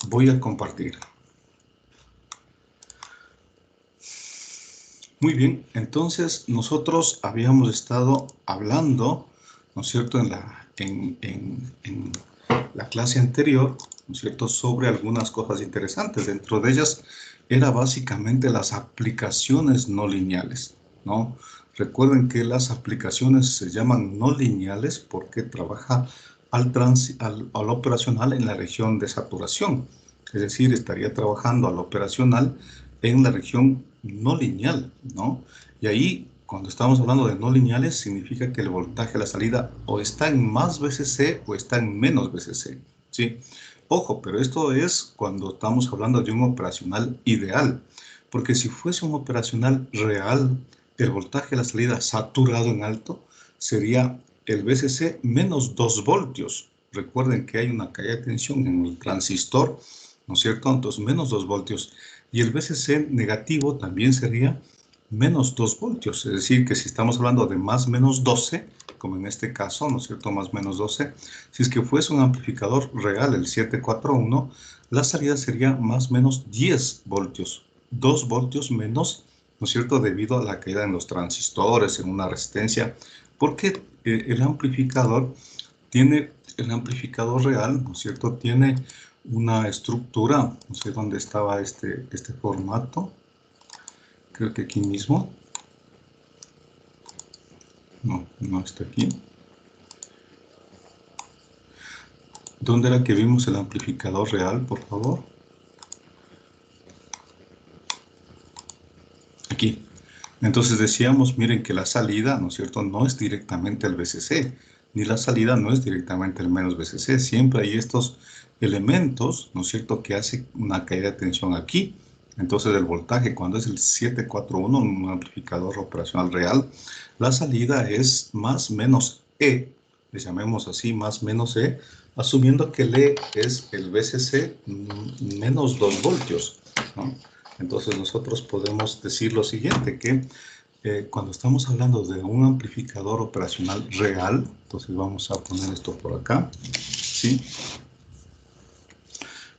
voy a compartir. Muy bien, entonces nosotros habíamos estado hablando, ¿no es cierto?, en la clase anterior, ¿no es cierto?, sobre algunas cosas interesantes. Dentro de ellas era básicamente las aplicaciones no lineales, ¿no? Recuerden que las aplicaciones se llaman no lineales porque trabaja al operacional en la región de saturación. Es decir, estaría trabajando al operacional en la región no lineal, ¿no? Y ahí, cuando estamos hablando de no lineales, significa que el voltaje a la salida o está en más VCC o está en menos VCC, ¿sí? Ojo, pero esto es cuando estamos hablando de un operacional ideal, porque si fuese un operacional real, el voltaje a la salida saturado en alto sería el VCC menos 2 voltios. Recuerden que hay una caída de tensión en el transistor, ¿no es cierto? Entonces, menos 2 voltios. Y el VCC negativo también sería menos 2 voltios. Es decir, que si estamos hablando de más menos 12, como en este caso, ¿no es cierto? Más menos 12. Si es que fuese un amplificador real, el 741, la salida sería más menos 10 voltios. 2 voltios menos, ¿no es cierto? Debido a la caída en los transistores, en una resistencia. Porque el amplificador real, ¿no es cierto? Tiene una estructura, no sé dónde estaba este formato, creo que aquí mismo, no está aquí. ¿Dónde era que vimos el amplificador real, por favor? Aquí. Entonces decíamos, miren que la salida, ¿no es cierto?, no es directamente el VCC, ni la salida no es directamente el menos VCC. Siempre hay estos elementos, ¿no es cierto?, que hacen una caída de tensión aquí. Entonces el voltaje, cuando es el 741, un amplificador operacional real, la salida es más menos E, le llamemos así, más menos E, asumiendo que el E es el VCC menos 2 voltios, ¿no? Entonces nosotros podemos decir lo siguiente, que cuando estamos hablando de un amplificador operacional real, entonces vamos a poner esto por acá, ¿sí?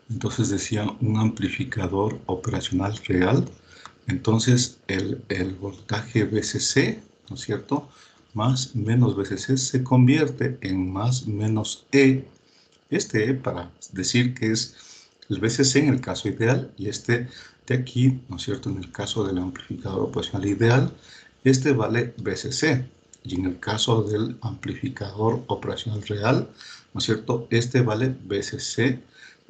Entonces decía un amplificador operacional real, entonces el voltaje VCC, ¿no es cierto?, más menos VCC se convierte en más menos E. Este E para decir que es el VCC en el caso ideal y este de aquí, ¿no es cierto?, en el caso del amplificador operacional ideal, este vale VCC. Y en el caso del amplificador operacional real, ¿no es cierto?, este vale VCC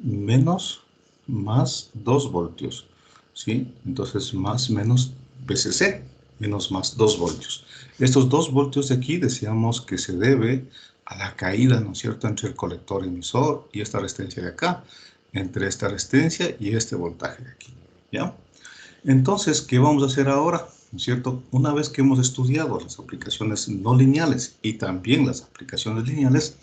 menos más 2 voltios, ¿sí? Entonces, más menos VCC, menos más 2 voltios. Estos 2 voltios de aquí decíamos que se debe a la caída, ¿no es cierto?, entre el colector emisor y esta resistencia de acá, entre esta resistencia y este voltaje de aquí, ¿ya? Entonces, ¿qué vamos a hacer ahora? ¿No es cierto? Una vez que hemos estudiado las aplicaciones no lineales y también las aplicaciones lineales,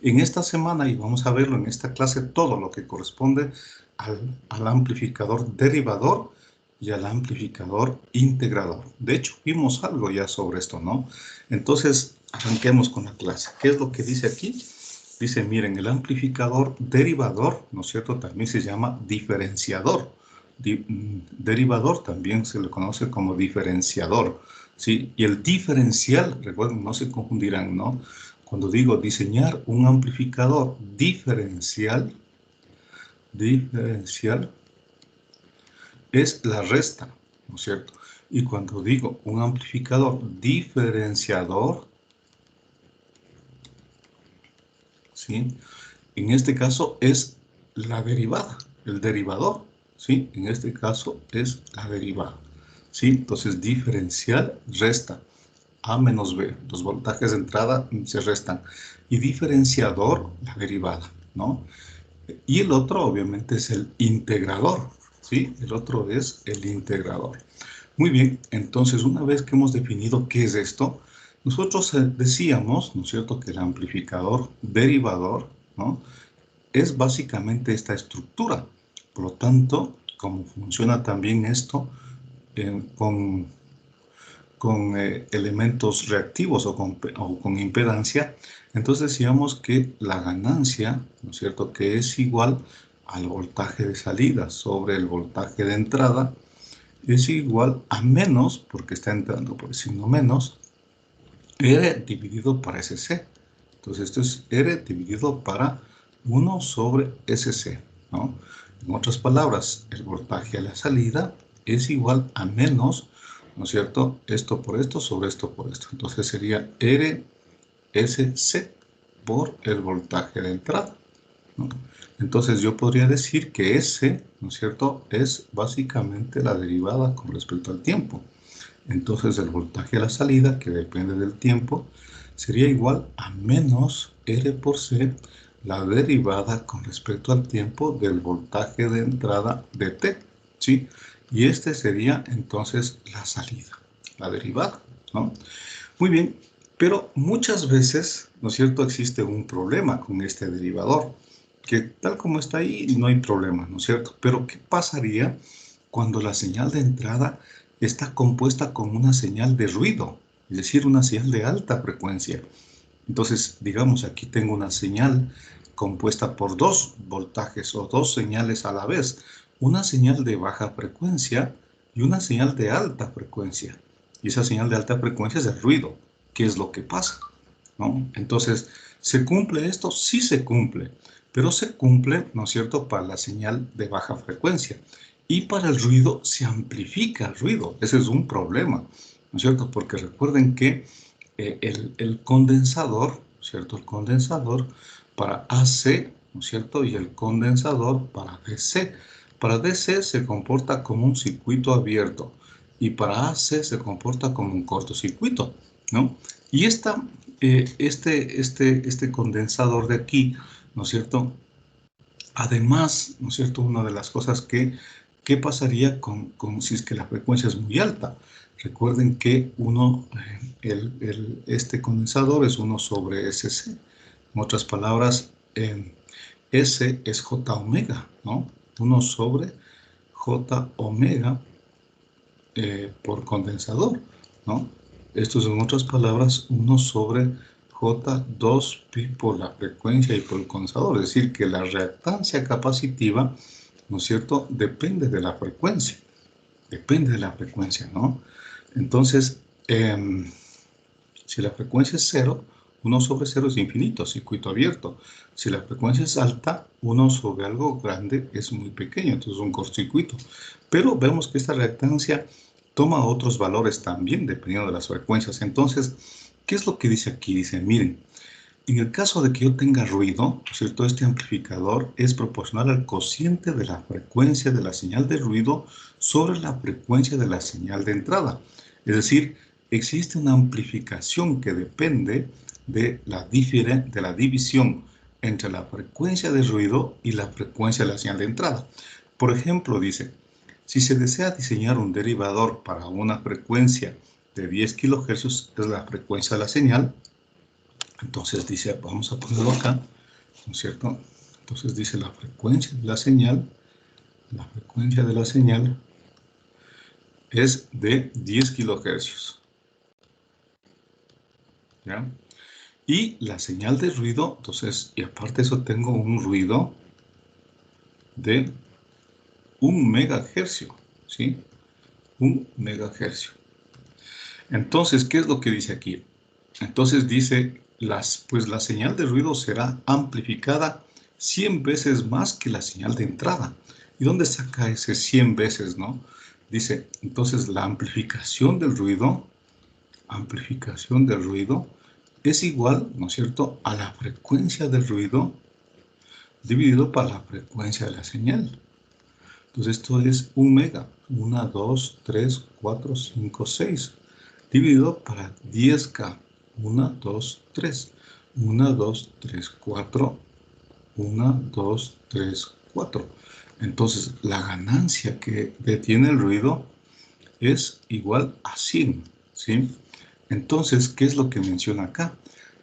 en esta semana, y vamos a verlo en esta clase, todo lo que corresponde al amplificador derivador y al amplificador integrador. De hecho, vimos algo ya sobre esto, ¿no? Entonces, arranquemos con la clase. ¿Qué es lo que dice aquí? Dice, miren, el amplificador derivador, ¿no es cierto?, también se llama diferenciador. Derivador también se le conoce como diferenciador, ¿sí? Y el diferencial, recuerden, no se confundirán, ¿no? Cuando digo diseñar un amplificador diferencial es la resta, ¿no es cierto? Y cuando digo un amplificador diferenciador, ¿sí?, en este caso es la derivada, el derivador, ¿sí? En este caso es la derivada, ¿sí? Entonces, diferencial resta A menos B. Los voltajes de entrada se restan. Y diferenciador, la derivada, ¿no? Y el otro, obviamente, es el integrador, ¿sí? El otro es el integrador. Muy bien, entonces, una vez que hemos definido qué es esto, nosotros decíamos, ¿no es cierto?, que el amplificador derivador, ¿no?, es básicamente esta estructura. Por lo tanto, como funciona también esto con elementos reactivos o con impedancia, entonces decíamos que la ganancia, ¿no es cierto?, que es igual al voltaje de salida sobre el voltaje de entrada es igual a menos, porque está entrando por el signo menos, R dividido para SC. Entonces esto es R dividido para 1 sobre SC, ¿no? En otras palabras, el voltaje a la salida es igual a menos, ¿no es cierto? Esto por esto sobre esto por esto. Entonces sería R SC por el voltaje de entrada, ¿no? Entonces yo podría decir que S, ¿no es cierto?, es básicamente la derivada con respecto al tiempo. Entonces el voltaje a la salida, que depende del tiempo, sería igual a menos R por C, la derivada con respecto al tiempo del voltaje de entrada de T, ¿sí? Y este sería entonces la salida, la derivada, ¿no? Muy bien, pero muchas veces, ¿no es cierto?, existe un problema con este derivador, que tal como está ahí no hay problema, ¿no es cierto? Pero ¿qué pasaría cuando la señal de entrada está compuesta con una señal de ruido, es decir, una señal de alta frecuencia? Entonces, digamos, aquí tengo una señal compuesta por dos voltajes o dos señales a la vez, una señal de baja frecuencia y una señal de alta frecuencia. Y esa señal de alta frecuencia es el ruido. ¿Qué es lo que pasa? ¿No? Entonces, ¿se cumple esto? Sí se cumple, pero se cumple, ¿no es cierto?, para la señal de baja frecuencia. Y para el ruido se amplifica el ruido. Ese es un problema, ¿no es cierto? Porque recuerden que el condensador, ¿cierto? El condensador para AC, ¿no es cierto? Y el condensador para DC. Para DC se comporta como un circuito abierto y para AC se comporta como un cortocircuito, ¿no? Y este condensador de aquí, ¿no es cierto?, además, ¿no es cierto?, una de las cosas ¿qué pasaría con si es que la frecuencia es muy alta? Recuerden que este condensador es 1 sobre SC. En otras palabras, S es J omega, ¿no? 1 sobre J omega por condensador, ¿no? Esto es, en otras palabras, 1 sobre J2 pi por la frecuencia y por el condensador. Es decir, que la reactancia capacitiva, ¿no es cierto?, depende de la frecuencia. Depende de la frecuencia, ¿no? Entonces, si la frecuencia es 0, 1 sobre 0 es infinito, circuito abierto. Si la frecuencia es alta, 1 sobre algo grande es muy pequeño, entonces es un cortocircuito. Pero vemos que esta reactancia toma otros valores también, dependiendo de las frecuencias. Entonces, ¿qué es lo que dice aquí? Dice, miren, en el caso de que yo tenga ruido, ¿cierto?, este amplificador es proporcional al cociente de la frecuencia de la señal de ruido sobre la frecuencia de la señal de entrada. Es decir, existe una amplificación que depende de la división entre la frecuencia de ruido y la frecuencia de la señal de entrada. Por ejemplo, dice, si se desea diseñar un derivador para una frecuencia de 10 kHz, es la frecuencia de la señal. Entonces dice, vamos a ponerlo acá, ¿no es cierto? Entonces dice la frecuencia de la señal es de 10 kHz, ¿ya? Y la señal de ruido, entonces, y aparte de eso tengo un ruido de 1 megahercio, ¿sí? 1 megahercio. Entonces, ¿qué es lo que dice aquí? Entonces dice, pues la señal de ruido será amplificada 100 veces más que la señal de entrada. ¿Y dónde saca ese 100 veces, no? Dice, entonces la amplificación del ruido es igual, ¿no es cierto?, a la frecuencia del ruido dividido por la frecuencia de la señal. Entonces esto es 1 mega, 1, 2, 3, 4, 5, 6, dividido para 10K, 1, 2, 3, 1, 2, 3, 4, 1, 2, 3, 4. Entonces la ganancia que detiene el ruido es igual a 100, ¿sí? Entonces, ¿qué es lo que menciona acá?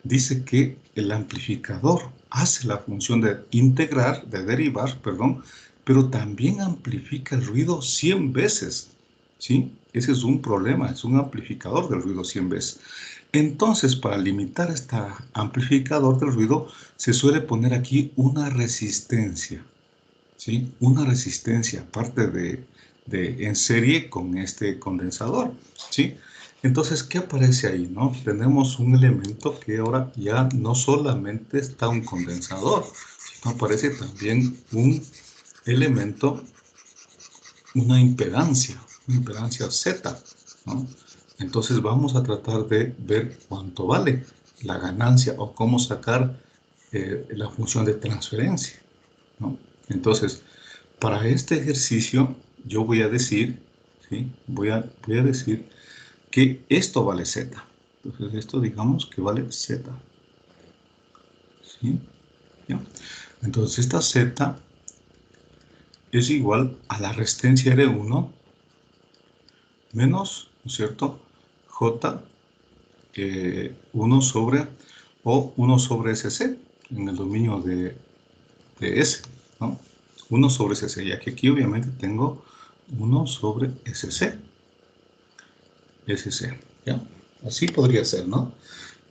Dice que el amplificador hace la función de derivar, pero también amplifica el ruido 100 veces, ¿sí? Ese es un problema, es un amplificador del ruido 100 veces. Entonces, para limitar este amplificador del ruido, se suele poner aquí una resistencia, ¿sí? Una resistencia aparte en serie con este condensador, ¿sí? Entonces, ¿qué aparece ahí, no? Tenemos un elemento que ahora ya no solamente está un condensador, sino aparece también un elemento, una impedancia Z, ¿no? Entonces vamos a tratar de ver cuánto vale la ganancia o cómo sacar la función de transferencia, ¿no? Entonces, para este ejercicio yo voy a decir, ¿sí? Voy a decir que esto vale Z. Entonces esto digamos que vale Z, ¿sí? ¿Ya? Entonces esta Z es igual a la resistencia R1 menos, ¿no es cierto?, J 1 sobre o 1 sobre SC en el dominio de S, ¿no? 1 sobre SC, ya que aquí obviamente tengo 1 sobre SC, ¿ya? Así podría ser, ¿no?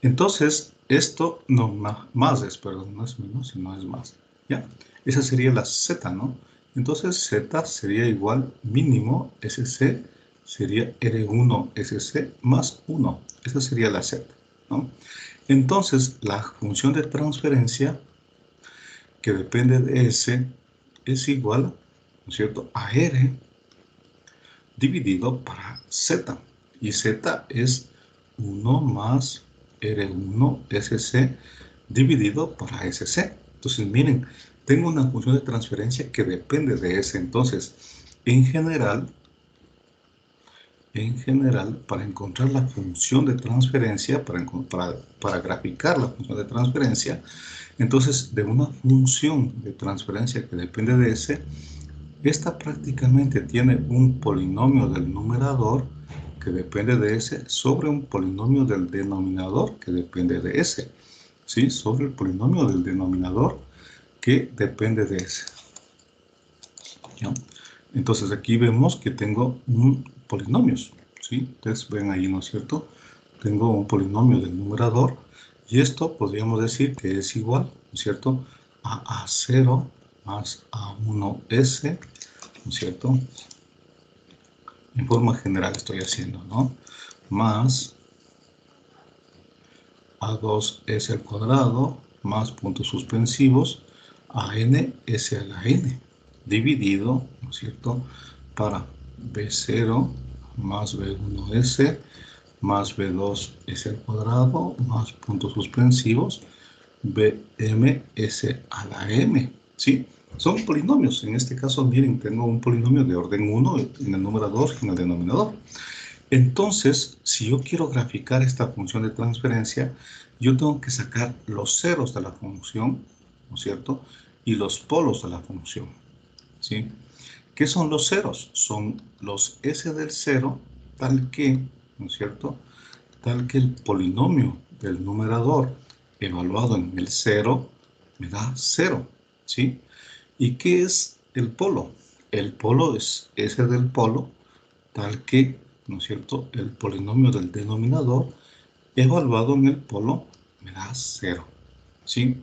Entonces, esto no más es, perdón, no es menos, sino es más, ¿ya? Esa sería la Z, ¿no? Entonces, Z sería igual mínimo SC sería R1 SC más 1. Esa sería la Z, ¿no? Entonces, la función de transferencia que depende de S es igual, ¿no es cierto?, a R dividido para Z. Y Z es 1 más R1 SC dividido para SC. Entonces, miren, tengo una función de transferencia que depende de S. Entonces, en general, para encontrar la función de transferencia, para graficar la función de transferencia, entonces, de una función de transferencia que depende de S, esta prácticamente tiene un polinomio del numerador que depende de S sobre un polinomio del denominador que depende de S. ¿Sí? Sobre el polinomio del denominador que depende de S. ¿Ya? Entonces aquí vemos que tengo un polinomio. ¿Sí? Ustedes ven ahí, ¿no es cierto? Tengo un polinomio del numerador y esto podríamos decir que es igual, ¿no es cierto?, a A0 más A1S, ¿no es cierto? En forma general estoy haciendo, ¿no? Más A2S al cuadrado más puntos suspensivos ANS a la N dividido, ¿no es cierto?, para B0 más B1S más B2S al cuadrado más puntos suspensivos BMS a la M, ¿sí? Son polinomios. En este caso, miren, tengo un polinomio de orden 1 en el numerador y en el denominador. Entonces, si yo quiero graficar esta función de transferencia, yo tengo que sacar los ceros de la función, ¿no es cierto?, y los polos de la función, ¿sí? ¿Qué son los ceros? Son los S del cero, tal que, ¿no es cierto?, tal que el polinomio del numerador evaluado en el 0 me da 0, ¿sí? ¿Y qué es el polo? El polo es S del polo, tal que, ¿no es cierto?, el polinomio del denominador evaluado en el polo me da 0, ¿sí?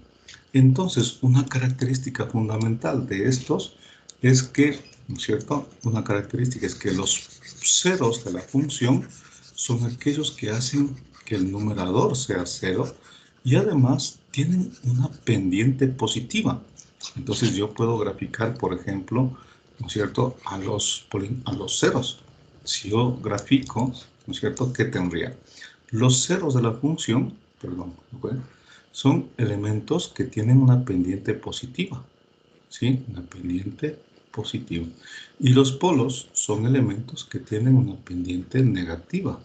Entonces, una característica fundamental de estos es que, ¿no es cierto?, una característica es que los ceros de la función son aquellos que hacen que el numerador sea 0 y además tienen una pendiente positiva. Entonces yo puedo graficar, por ejemplo, ¿no es cierto?, a los ceros. Si yo grafico, ¿no es cierto?, ¿qué tendría? Los ceros de la función, perdón, ¿ok?, son elementos que tienen una pendiente positiva, ¿sí? Una pendiente positiva. Y los polos son elementos que tienen una pendiente negativa,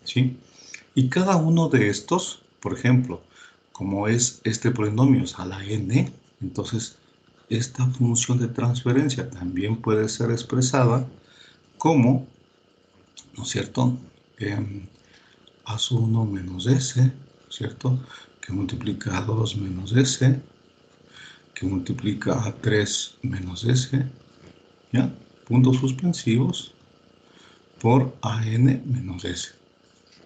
¿sí? Y cada uno de estos, por ejemplo, como es este polinomio es a la n, entonces esta función de transferencia también puede ser expresada como, ¿no es cierto?, A1 menos S, ¿cierto?, que multiplica a 2 menos S, que multiplica a 3 menos S, ¿ya? Puntos suspensivos por AN menos S,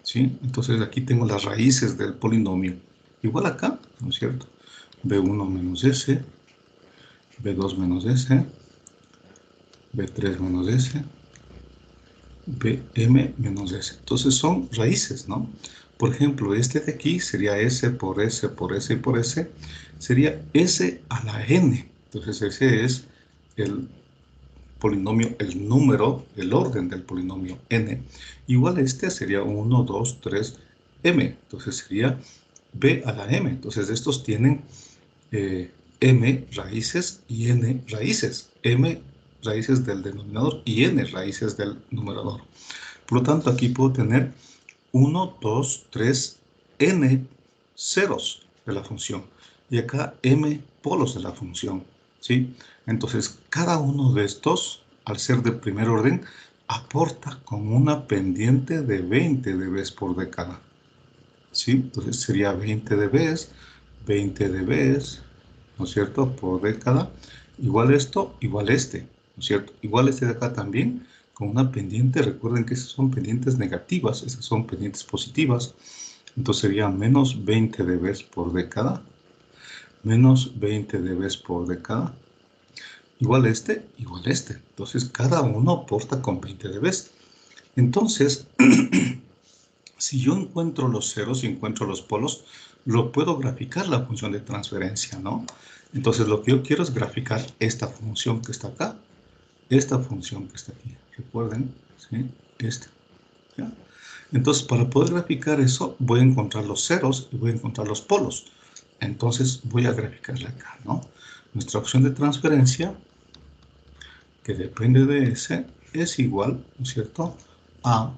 ¿sí? Entonces aquí tengo las raíces del polinomio. Igual acá, ¿no es cierto? B1 menos S, B2 menos S, B3 menos S, Bm menos S. Entonces son raíces, ¿no? Por ejemplo, este de aquí sería S por S por S y por S. Sería S a la n. Entonces ese es el polinomio, el número, el orden del polinomio n. Igual este sería 1, 2, 3, m. Entonces sería b a la m. Entonces estos tienen m raíces y n raíces. M raíces del denominador y n raíces del numerador. Por lo tanto, aquí puedo tener 1, 2, 3, n ceros de la función. Y acá m polos de la función, ¿sí? Entonces, cada uno de estos, al ser de primer orden, aporta con una pendiente de 20 dB por década, ¿sí? Entonces sería 20 dB, 20 dB, ¿no es cierto?, por década. Igual esto, igual este, ¿no es cierto? Igual este de acá también, con una pendiente. Recuerden que esas son pendientes negativas, esas son pendientes positivas. Entonces sería menos 20 dB por década, menos 20 dB por década. Igual este, igual este. Entonces cada uno aporta con 20 dB. Entonces, si yo encuentro los ceros y encuentro los polos, lo puedo graficar la función de transferencia, ¿no? Entonces lo que yo quiero es graficar esta función que está acá, esta función que está aquí. Recuerden, ¿sí? Esta, ¿ya? Entonces, para poder graficar eso, voy a encontrar los ceros y voy a encontrar los polos. Entonces, voy a graficarla acá, ¿no? Nuestra opción de transferencia, que depende de S, es igual, ¿no es cierto?, a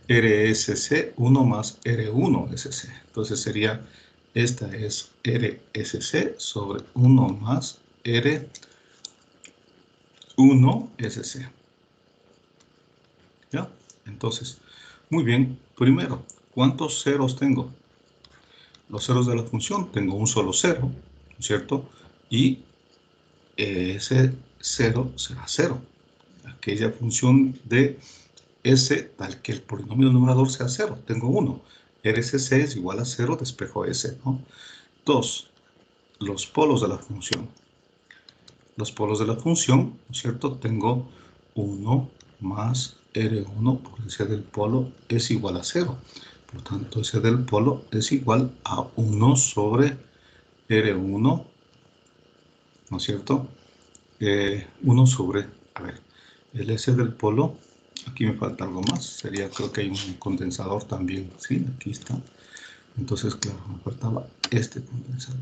RSC 1 más R1SC. Entonces sería, esta es RSC sobre 1 más R1SC. ¿Ya? Entonces, muy bien. Primero, ¿cuántos ceros tengo? Los ceros de la función, tengo un solo cero, ¿no es cierto? Y ese cero será cero. Aquella función de S, tal que el polinomio numerador sea 0. Tengo 1. RSC es igual a 0, despejo S, ¿no? 2. Los polos de la función. Los polos de la función, ¿no es cierto? Tengo 1 más R1 por S del polo es igual a 0. Por lo tanto, S del polo es igual a 1 sobre R1, ¿no es cierto? 1 sobre, a ver, el S del polo, aquí me falta algo más, sería, creo que hay un condensador también, sí, aquí está. Entonces, claro, me faltaba este condensador.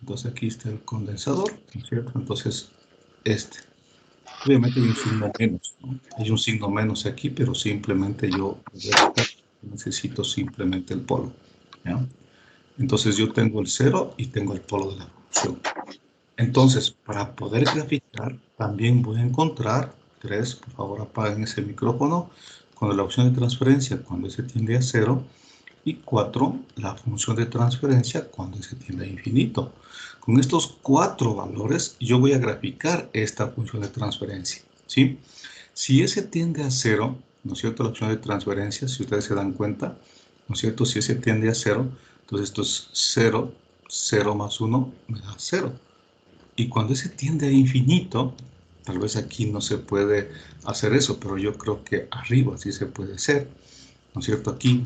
Entonces aquí está el condensador, ¿no es cierto? Entonces, este. Obviamente hay un signo menos, ¿no? Hay un signo menos aquí, pero simplemente yo necesito simplemente el polo, ¿ya? Entonces yo tengo el 0 y tengo el polo de la función. Entonces, para poder graficar, también voy a encontrar 3, por favor apaguen ese micrófono, con la opción de transferencia cuando se tiende a 0, y 4, la función de transferencia cuando se tiende a infinito. Con estos 4 valores, yo voy a graficar esta función de transferencia, ¿sí? Si S tiende a 0, ¿no es cierto? La opción de transferencia, si ustedes se dan cuenta, ¿no es cierto? Si S tiende a 0, entonces esto es 0, 0 más 1 me da 0. Y cuando S tiende a infinito, tal vez aquí no se puede hacer eso, pero yo creo que arriba sí se puede hacer, ¿no es cierto? Aquí,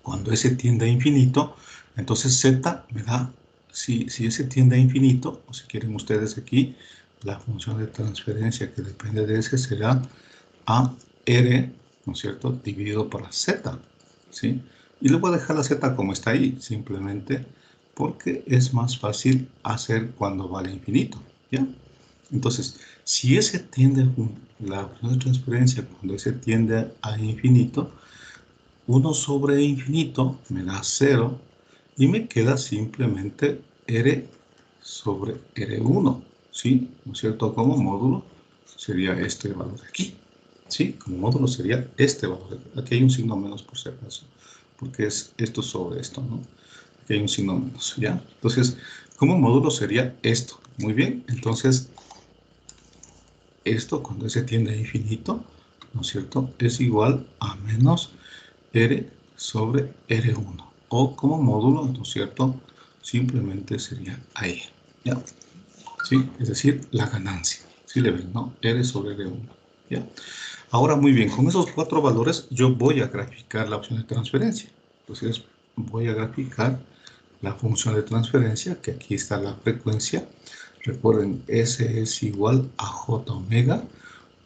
cuando S tiende a infinito, entonces Z me da, si S tiende a infinito, o si quieren ustedes aquí, la función de transferencia que depende de S será AR, ¿no es cierto?, dividido por Z, ¿sí? Y le voy a dejar la Z como está ahí, simplemente porque es más fácil hacer cuando vale infinito, ¿ya? Entonces, si S tiende a la función de transferencia, cuando S tiende a infinito, 1 sobre infinito me da 0 y me queda simplemente R sobre R1, ¿sí? ¿No es cierto? Como módulo sería este valor de aquí, ¿sí? Como módulo sería este valor. Aquí hay un signo menos por si acaso, porque es esto sobre esto, ¿no? Aquí hay un signo menos, ¿ya? Entonces, como módulo sería esto. Muy bien, entonces, esto cuando se tiende a infinito, ¿no es cierto? Es igual a menos R sobre R1. O como módulo, ¿no es cierto? Simplemente sería ahí, ¿ya? ¿sí? Es decir, la ganancia. ¿Sí le ven, no? R sobre R1. ¿Ya? Ahora, muy bien, con esos 4 valores yo voy a graficar la opción de transferencia. Entonces, voy a graficar la función de transferencia, que aquí está la frecuencia. Recuerden, S es igual a J omega,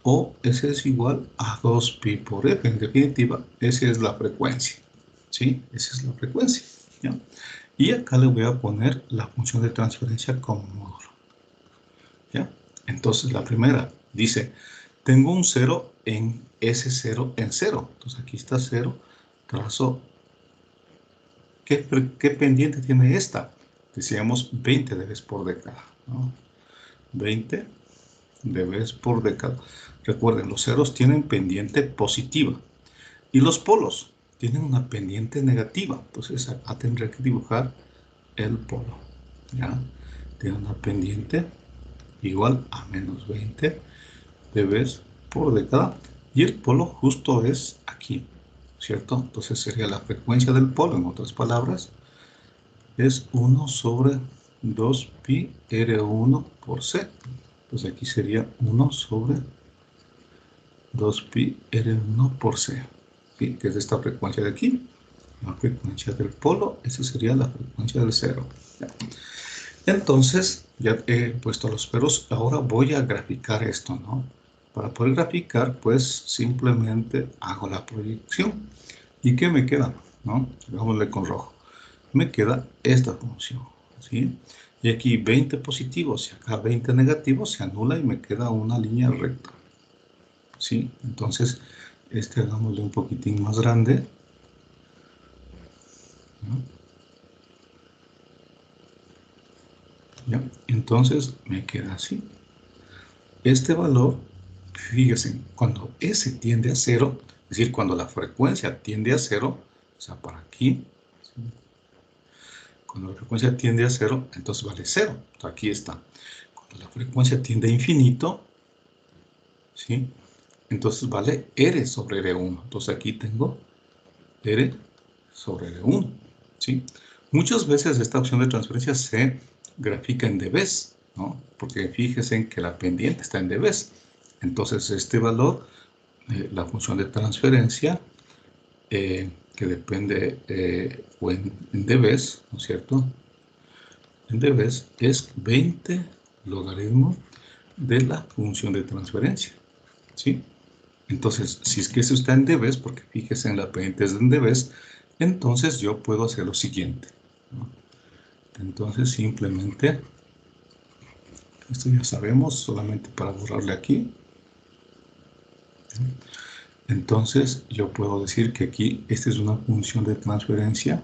o S es igual a 2pi por F. En definitiva, esa es la frecuencia. ¿Sí? Esa es la frecuencia. ¿Ya? Y acá le voy a poner la función de transferencia como módulo. ¿Ya? Entonces, la primera dice, tengo un 0 en S0 en 0. Entonces, aquí está 0. Trazo, ¿qué pendiente tiene esta? Decíamos 20 dB por década, ¿no? 20 dB por década. Recuerden, los ceros tienen pendiente positiva y los polos tienen una pendiente negativa. Entonces, acá tendré que dibujar el polo. ¿Ya? Tiene una pendiente igual a menos 20 dB por década y el polo justo es aquí, ¿cierto? Entonces sería la frecuencia del polo, en otras palabras, es 1 sobre 2pi R1 por C. Entonces aquí sería 1 sobre 2pi R1 por C, ¿sí? Que es esta frecuencia de aquí, la frecuencia del polo, esa sería la frecuencia del cero. ¿Ya? Entonces, ya he puesto los peros, ahora voy a graficar esto, ¿no? Para poder graficar, pues simplemente hago la proyección. ¿Y qué me queda? ¿No? Hagámosle con rojo. Me queda esta función, ¿sí? Y aquí 20 positivos y acá 20 negativos se anula y me queda una línea recta, ¿sí? Entonces, hagámosle un poquitín más grande, ¿no? ¿Ya? Entonces, me queda así. Este valor, fíjense, cuando S tiende a 0, es decir, cuando la frecuencia tiende a 0, o sea, para aquí, ¿sí? Cuando la frecuencia tiende a 0, entonces vale 0. Aquí está. Cuando la frecuencia tiende a infinito, ¿sí? Entonces vale R sobre R1. Entonces aquí tengo R sobre R1, ¿sí? Muchas veces esta opción de transferencia se grafica en dBs, ¿no? Porque fíjense en que la pendiente está en dBs. Entonces este valor, la función de transferencia, que depende o en dBs, ¿no es cierto? En dBs es 20 logaritmo de la función de transferencia, ¿sí? Entonces, si es que eso está en dBs, porque fíjese en la pendiente es en dBs, entonces yo puedo hacer lo siguiente, ¿no? Entonces, simplemente, esto ya sabemos, solamente para borrarle aquí. Entonces, yo puedo decir que aquí, esta es una función de transferencia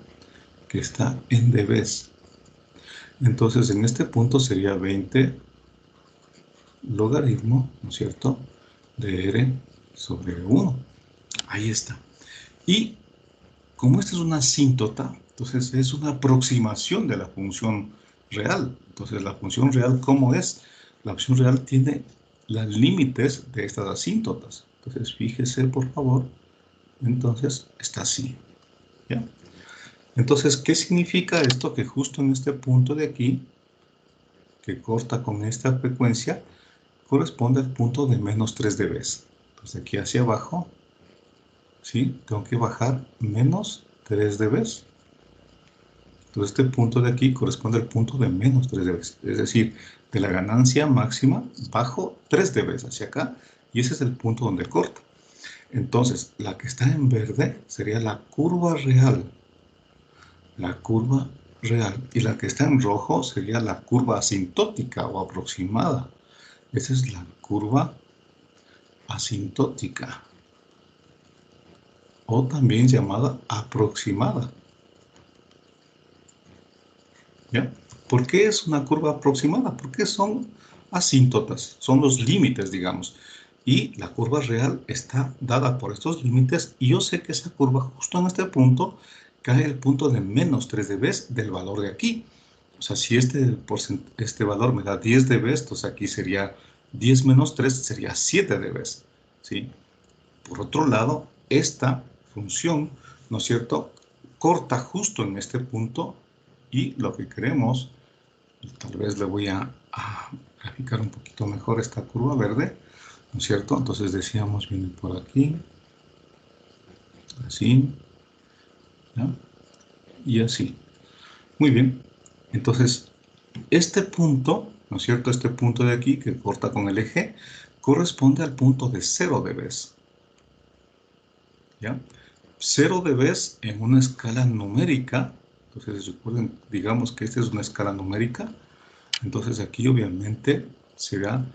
que está en dBs. Entonces, en este punto sería 20 logaritmo, ¿no es cierto?, de R sobre 1. Ahí está. Y como esta es una asíntota, entonces es una aproximación de la función real. Entonces, la función real, ¿cómo es? La función real tiene los límites de estas asíntotas. Entonces, fíjese, por favor. Entonces, está así. ¿Ya? Entonces, ¿qué significa esto? Que justo en este punto de aquí, que corta con esta frecuencia, corresponde al punto de menos 3 dB. Entonces, aquí hacia abajo, ¿sí? Tengo que bajar menos 3 dB. Entonces, este punto de aquí corresponde al punto de menos 3 dB. Es decir, de la ganancia máxima bajo 3 dB hacia acá, y ese es el punto donde corta. Entonces, la que está en verde sería la curva real. La curva real. Y la que está en rojo sería la curva asintótica o aproximada. Esa es la curva asintótica, o también llamada aproximada. ¿Ya? ¿Por qué es una curva aproximada? Porque son asíntotas, son los límites, digamos. Y la curva real está dada por estos límites, y yo sé que esa curva justo en este punto cae el punto de menos 3 dB del valor de aquí. O sea, si este valor me da 10 dB, entonces aquí sería 10 menos 3, sería 7 dB. ¿Sí? Por otro lado, esta función, ¿no es cierto?, corta justo en este punto, y lo que queremos, y tal vez le voy a graficar un poquito mejor esta curva verde, ¿no es cierto? Entonces decíamos, viene por aquí, así, ¿ya? Y así. Muy bien. Entonces, este punto, ¿no es cierto? Este punto de aquí que corta con el eje, corresponde al punto de 0 dB. ¿Ya? 0 dB en una escala numérica. Entonces, recuerden, digamos que esta es una escala numérica. Entonces, aquí obviamente será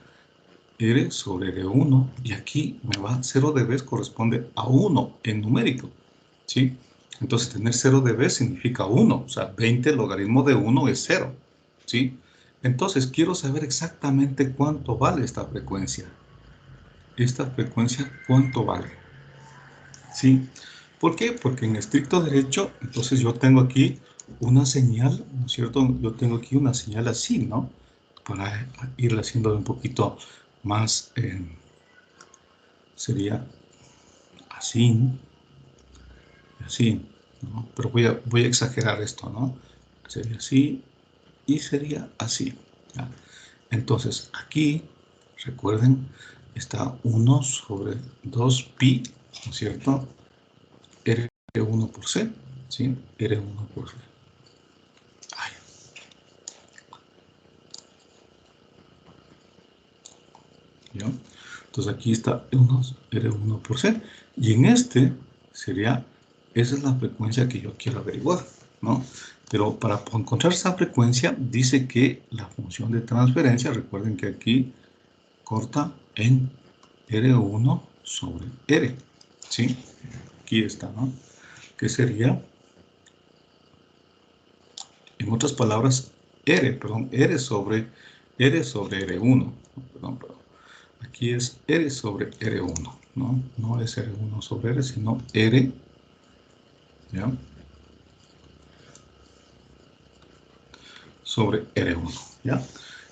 R sobre R1. Y aquí me va 0 dB corresponde a 1 en numérico. ¿Sí? Entonces, tener 0 dB significa 1. O sea, 20 logaritmo de 1 es 0. ¿Sí? Entonces, quiero saber exactamente cuánto vale esta frecuencia. Esta frecuencia, ¿cuánto vale? ¿Sí? ¿Por qué? Porque en estricto derecho, entonces yo tengo aquí una señal, ¿no es cierto? Yo tengo aquí una señal así, ¿no? Para irla haciendo un poquito más, sería así, así, ¿no? Pero voy a exagerar esto, ¿no? Sería así y sería así, ¿ya? Entonces, aquí, recuerden, está 1 sobre 2pi, ¿no es cierto? R1 por C, ¿sí? R1 por C. Ay. ¿Ya? Entonces, aquí está R1 por C. Y en este sería, esa es la frecuencia que yo quiero averiguar, ¿no? Pero para encontrar esa frecuencia, dice que la función de transferencia, recuerden que aquí corta en R1 sobre R, ¿sí? Aquí está, ¿no? Que sería, en otras palabras, R sobre R1, perdón. Aquí es R sobre R1, ¿no? No es R1 sobre R, sino R, ¿ya? Sobre R1, ¿ya?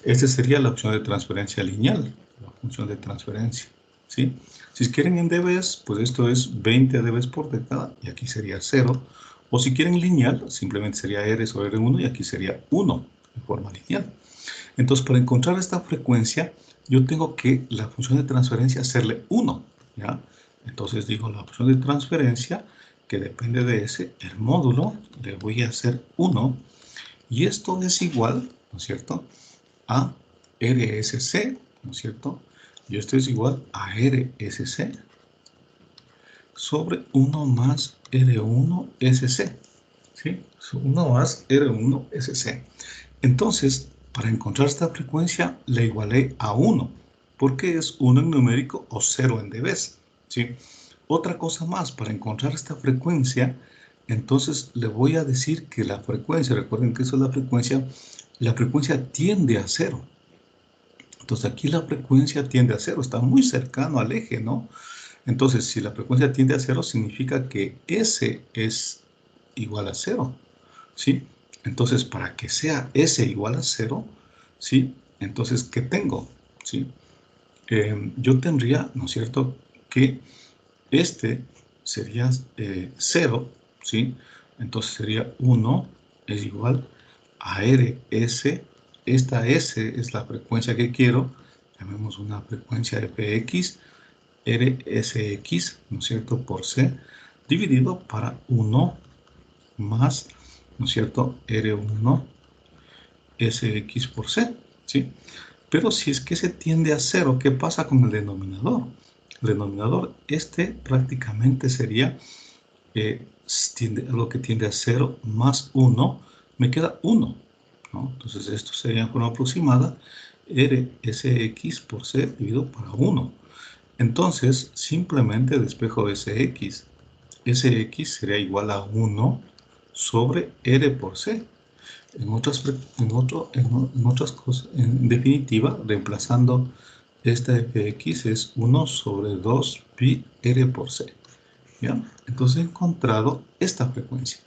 Esta sería la opción de transferencia lineal, la función de transferencia, ¿sí? Si quieren en dB, pues esto es 20 dB por década y aquí sería 0. O si quieren lineal, simplemente sería R sobre R1 y aquí sería 1 en forma lineal. Entonces, para encontrar esta frecuencia, yo tengo que la función de transferencia hacerle 1, ¿ya? Entonces digo la función de transferencia, que depende de ese, el módulo, le voy a hacer 1, y esto es igual, ¿no es cierto?, a RSC, ¿no es cierto? Y esto es igual a RSC sobre 1 más R1SC, ¿sí? 1 más R1SC. Entonces, para encontrar esta frecuencia, la igualé a 1, porque es 1 en numérico o 0 en dB, ¿sí? Otra cosa más, para encontrar esta frecuencia, entonces le voy a decir que la frecuencia, recuerden que eso es la frecuencia tiende a 0. Entonces aquí la frecuencia tiende a 0, está muy cercano al eje, ¿no? Entonces, si la frecuencia tiende a 0, significa que S es igual a 0, ¿sí? Entonces, para que sea S igual a 0, ¿sí? Entonces, ¿qué tengo? ¿Sí? Yo tendría, ¿no es cierto?, que este sería 0, ¿sí? Entonces sería 1 es igual a RS. Esta S es la frecuencia que quiero. Llamemos una frecuencia fx, RSX, ¿no es cierto?, por C, dividido para 1 más, ¿no es cierto?, R1 SX por C, ¿sí? Pero si es que se tiende a 0, ¿qué pasa con el denominador? El denominador, prácticamente sería lo que tiende a 0 más 1, me queda 1, ¿no? Entonces esto sería en forma aproximada RSX por C dividido para 1. Entonces, simplemente despejo SX. SX sería igual a 1 sobre R por C. En otras cosas, en definitiva, reemplazando esta fx es 1 sobre 2 pi r por c. ¿Ya? Entonces he encontrado esta frecuencia.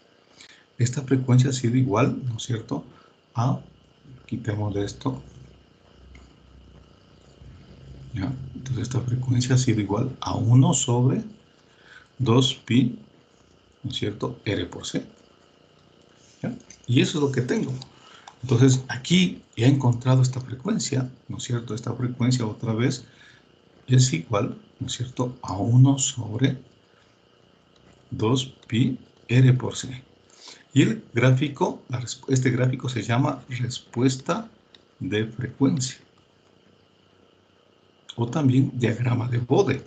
Esta frecuencia ha sido igual, ¿no es cierto?, a, quitemos de esto, ¿ya? Entonces esta frecuencia ha sido igual a 1 sobre 2 pi, ¿no es cierto?, r por c. ¿Ya? Y eso es lo que tengo. Entonces, aquí he encontrado esta frecuencia, ¿no es cierto? Esta frecuencia otra vez es igual, ¿no es cierto?, a 1 sobre 2 pi r por c. Y el gráfico, este gráfico se llama respuesta de frecuencia, o también diagrama de Bode.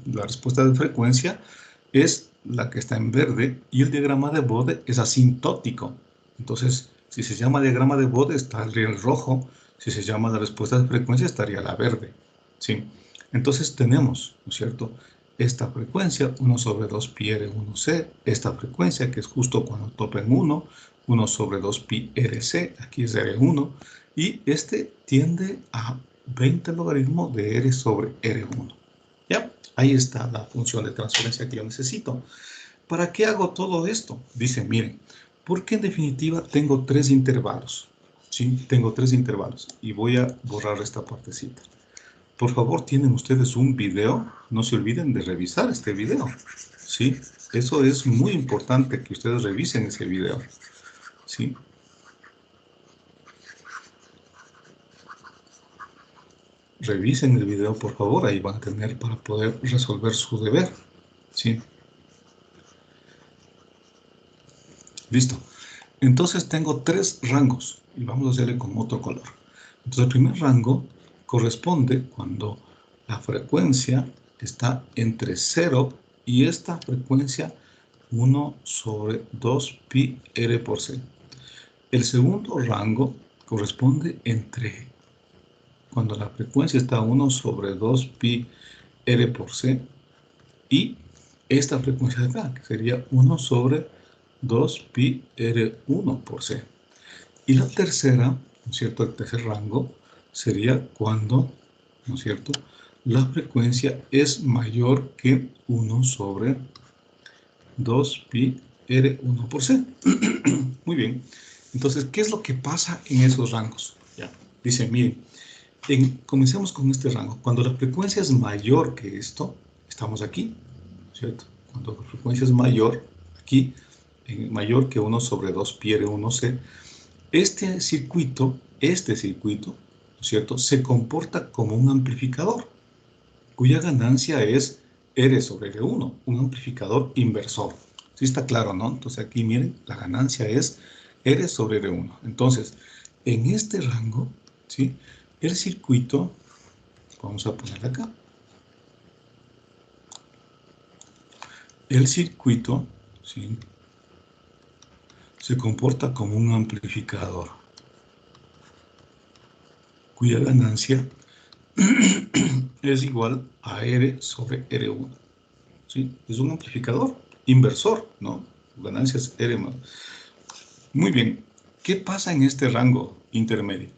La respuesta de frecuencia es la que está en verde y el diagrama de Bode es asintótico. Entonces, si se llama diagrama de Bode, estaría el rojo. Si se llama la respuesta de frecuencia, estaría la verde. ¿Sí? Entonces tenemos, ¿no es cierto?, esta frecuencia, 1 sobre 2 pi r1c, esta frecuencia que es justo cuando topa en 1, 1 sobre 2 pi rc, aquí es r1, y este tiende a 20 logaritmo de r sobre r1. ¿Ya? Ahí está la función de transferencia que yo necesito. ¿Para qué hago todo esto? Dice, miren, porque en definitiva tengo 3 intervalos. ¿Sí? Tengo 3 intervalos. Y voy a borrar esta partecita. Por favor, tienen ustedes un video. No se olviden de revisar este video. ¿Sí? Eso es muy importante que ustedes revisen ese video. ¿Sí? Revisen el video, por favor. Ahí van a tener para poder resolver su deber. ¿Sí? Listo. Entonces tengo 3 rangos y vamos a hacerle con otro color. Entonces el primer rango corresponde cuando la frecuencia está entre 0 y esta frecuencia 1 sobre 2 pi r por c. El segundo rango corresponde entre cuando la frecuencia está 1 sobre 2 pi r por c y esta frecuencia de acá, que sería 1 sobre 2 pi r1 por c. Y la tercera, ¿no es cierto?, el tercer rango sería cuando, ¿no es cierto?, la frecuencia es mayor que 1 sobre 2 pi r1 por c. Muy bien. Entonces, ¿qué es lo que pasa en esos rangos? Ya. Dice, miren, comencemos con este rango. Cuando la frecuencia es mayor que esto, estamos aquí, ¿cierto? Cuando la frecuencia es mayor, aquí, mayor que 1 sobre 2 pi r1c, este circuito, ¿no es cierto?, se comporta como un amplificador, cuya ganancia es R sobre R1, un amplificador inversor. ¿Sí está claro, no? Entonces aquí miren, la ganancia es R sobre R1. Entonces, en este rango, ¿sí?, el circuito, vamos a ponerlo acá, el circuito, ¿sí?, se comporta como un amplificador, cuya ganancia es igual a R sobre R1. ¿Sí? Es un amplificador inversor, ¿no? Ganancias R más. Muy bien. ¿Qué pasa en este rango intermedio?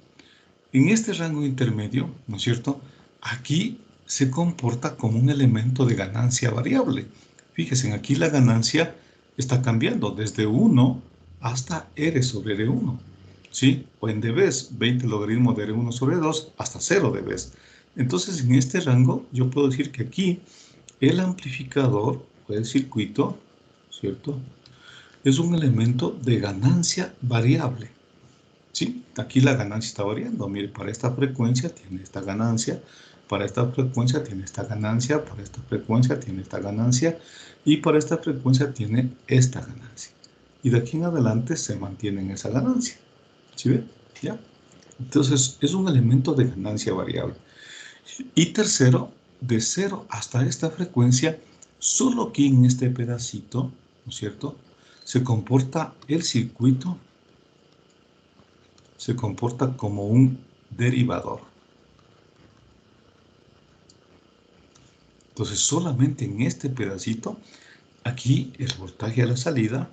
En este rango intermedio, ¿no es cierto?, aquí se comporta como un elemento de ganancia variable. Fíjense, aquí la ganancia está cambiando desde 1 hasta R sobre R1. ¿Sí? O en dBs, 20 logaritmo de R1 sobre 2 hasta 0 dBs. Entonces, en este rango, yo puedo decir que aquí el amplificador o el circuito, ¿cierto?, es un elemento de ganancia variable. ¿Sí? Aquí la ganancia está variando. Mire, para esta frecuencia tiene esta ganancia, para esta frecuencia tiene esta ganancia, para esta frecuencia tiene esta ganancia y para esta frecuencia tiene esta ganancia. Y de aquí en adelante se mantiene en esa ganancia. ¿Sí ve? ¿Ya? Entonces, es un elemento de ganancia variable. Y tercero, de 0 hasta esta frecuencia, solo aquí en este pedacito, ¿no es cierto?, se comporta el circuito, se comporta como un derivador. Entonces, solamente en este pedacito, aquí el voltaje a la salida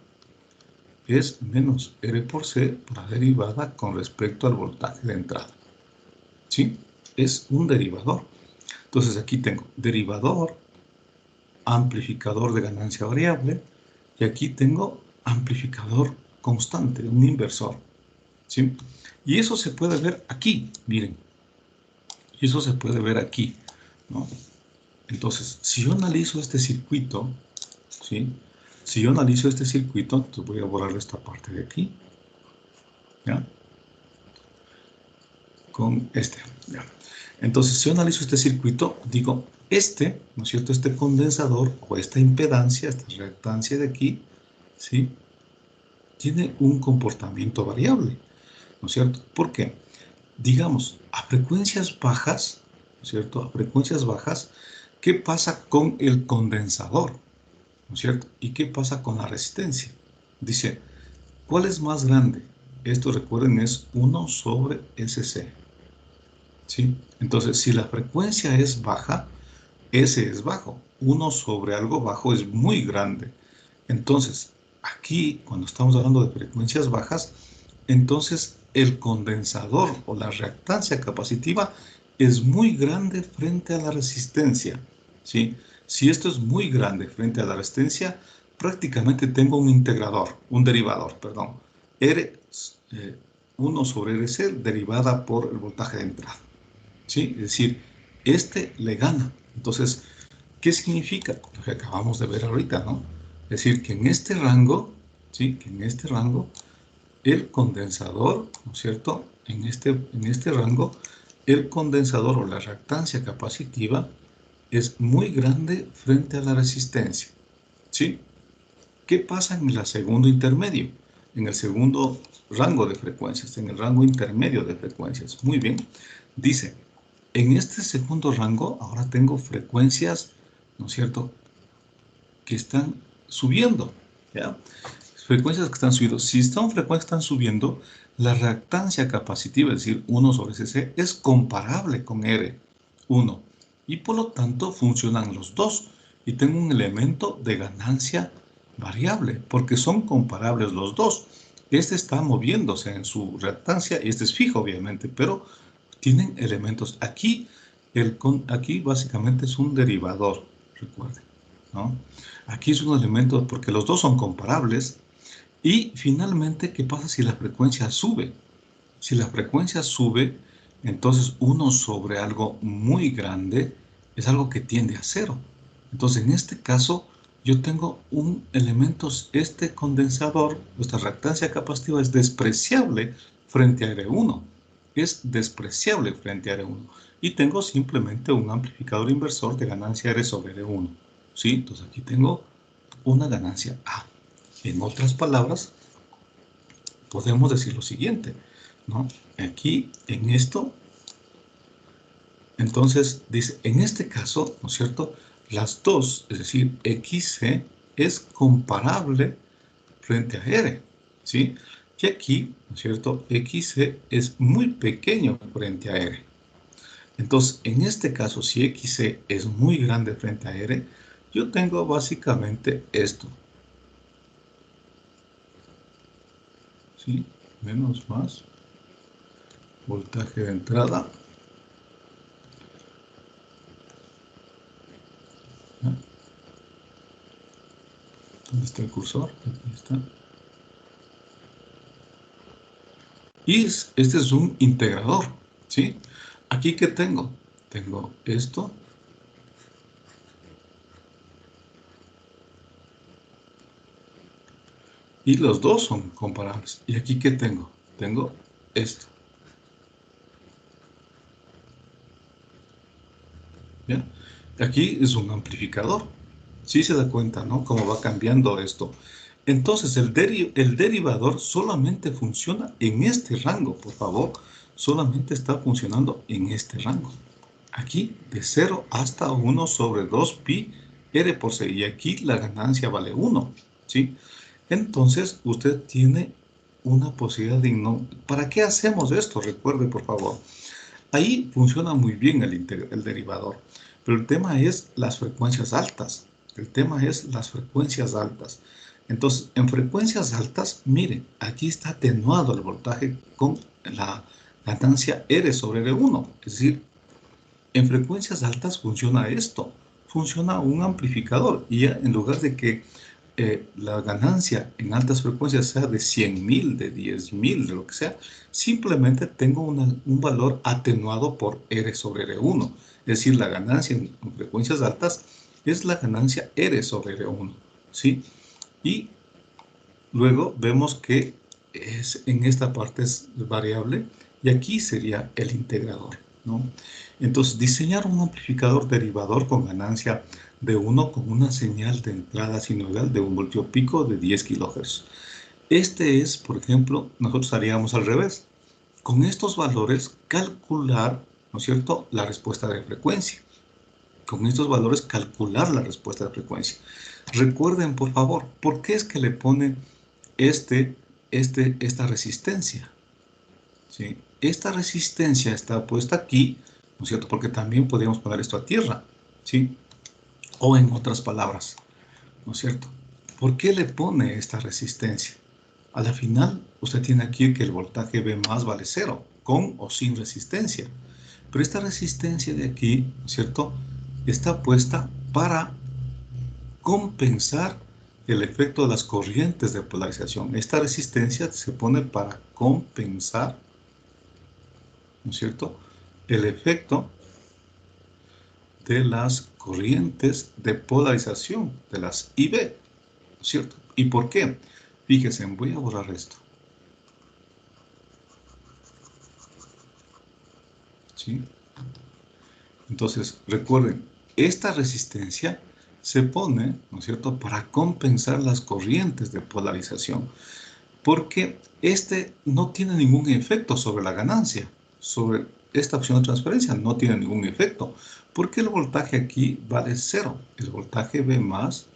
es menos R por C por la derivada con respecto al voltaje de entrada. ¿Sí? Es un derivador. Entonces, aquí tengo derivador, amplificador de ganancia variable, y aquí tengo amplificador constante, un inversor. ¿Sí? Y eso se puede ver aquí, miren. Y eso se puede ver aquí, ¿no? Entonces, si yo analizo este circuito, ¿sí?, si yo analizo este circuito, entonces voy a borrar esta parte de aquí. ¿ya? Con este, ¿ya? Entonces, si yo analizo este circuito, digo, ¿no es cierto? Este condensador o esta impedancia, esta reactancia de aquí, ¿sí? Tiene un comportamiento variable, ¿no es cierto? ¿Por qué? Digamos, a frecuencias bajas, ¿no es cierto? A frecuencias bajas, ¿qué pasa con el condensador? ¿No es cierto? ¿Y qué pasa con la resistencia? Dice, ¿cuál es más grande? Esto, recuerden, es 1 sobre SC, ¿sí? Entonces, si la frecuencia es baja, S es bajo. 1 sobre algo bajo es muy grande. Entonces, aquí, cuando estamos hablando de frecuencias bajas, entonces el condensador o la reactancia capacitiva es muy grande frente a la resistencia, ¿sí? Si esto es muy grande frente a la resistencia, prácticamente tengo un integrador, un derivador, perdón. R, 1 sobre RC derivada por el voltaje de entrada, ¿sí? Es decir, este le gana. Entonces, ¿qué significa? Lo que acabamos de ver ahorita, ¿no? Es decir, que en este rango, ¿sí? Que en este rango, el condensador, ¿no es cierto? En este rango, el condensador o la reactancia capacitiva es muy grande frente a la resistencia, ¿sí? ¿Qué pasa en el segundo intermedio? En el segundo rango de frecuencias, en el rango intermedio de frecuencias. Muy bien. Dice, en este segundo rango, ahora tengo frecuencias, ¿no es cierto?, que están subiendo, ¿ya? Frecuencias que están subiendo. Si son frecuencias que están subiendo, la reactancia capacitiva, es decir, 1 sobre CC, es comparable con R1. Y por lo tanto funcionan los dos. Y tengo un elemento de ganancia variable, porque son comparables los dos. Este está moviéndose en su reactancia y este es fijo, obviamente, pero tienen elementos. Aquí básicamente es un derivador, recuerden, ¿no? Aquí es un elemento porque los dos son comparables. Y finalmente, ¿qué pasa si la frecuencia sube? Si la frecuencia sube, entonces 1 sobre algo muy grande es algo que tiende a cero. Entonces, en este caso, yo tengo un elemento, este condensador, esta reactancia capacitiva es despreciable frente a R1. Es despreciable frente a R1. Y tengo simplemente un amplificador inversor de ganancia R sobre R1. ¿Sí? Entonces, aquí tengo una ganancia A. En otras palabras, podemos decir lo siguiente, ¿no? Aquí, en esto, entonces dice, en este caso, ¿no es cierto?, las dos, es decir, XC es comparable frente a R, ¿sí? Y aquí, ¿no es cierto?, XC es muy pequeño frente a R. Entonces, en este caso, si XC es muy grande frente a R, yo tengo básicamente esto, ¿sí? Menos más voltaje de entrada. ¿Ya? ¿Dónde está el cursor? Aquí está. Y este es un integrador, ¿sí? Aquí, ¿qué tengo? Tengo esto. Y los dos son comparables. ¿Y aquí qué tengo? Tengo esto. ¿Ya? Aquí es un amplificador. Sí se da cuenta, ¿no? Cómo va cambiando esto. Entonces, el derivador solamente funciona en este rango, por favor. Solamente está funcionando en este rango. Aquí, de 0 hasta 1 sobre 2 pi R por C. Y aquí la ganancia vale 1, ¿sí? Entonces, usted tiene una posibilidad de no. ¿Para qué hacemos esto? Recuerde, por favor. Ahí funciona muy bien el derivador, pero el tema es las frecuencias altas. El tema es las frecuencias altas. Entonces, en frecuencias altas, miren, aquí está atenuado el voltaje con la ganancia R sobre R1. Es decir, en frecuencias altas funciona esto. Funciona un amplificador y ya en lugar de que la ganancia en altas frecuencias sea de 100.000, de 10.000, de lo que sea, simplemente tengo un valor atenuado por R sobre R1. Es decir, la ganancia en frecuencias altas es la ganancia R sobre R1, ¿sí? Y luego vemos que en esta parte es variable y aquí sería el integrador, ¿no? Entonces, diseñar un amplificador derivador con ganancia de 1 con una señal de entrada sinusoidal de un voltio pico de 10 kHz. Este es, por ejemplo, nosotros haríamos al revés. Con estos valores calcular, ¿no es cierto?, la respuesta de frecuencia. Con estos valores calcular la respuesta de frecuencia. Recuerden, por favor, ¿por qué es que le ponen esta resistencia? ¿Sí? Esta resistencia está puesta aquí, ¿no es cierto? Porque también podríamos poner esto a tierra, ¿sí? O en otras palabras, ¿no es cierto? ¿Por qué le pone esta resistencia? A la final, usted tiene aquí que el voltaje V más vale 0, con o sin resistencia. Pero esta resistencia de aquí, ¿no es cierto?, está puesta para compensar el efecto de las corrientes de polarización. Esta resistencia se pone para compensar, ¿no es cierto?, el efecto de las corrientes de polarización, de las IB, ¿no es cierto? ¿Y por qué? Fíjense, voy a borrar esto. ¿Sí? Entonces, recuerden, esta resistencia se pone, ¿no es cierto?, para compensar las corrientes de polarización, porque este no tiene ningún efecto sobre la ganancia, sobre esta opción de transferencia no tiene ningún efecto, porque el voltaje aquí vale 0, el voltaje V más,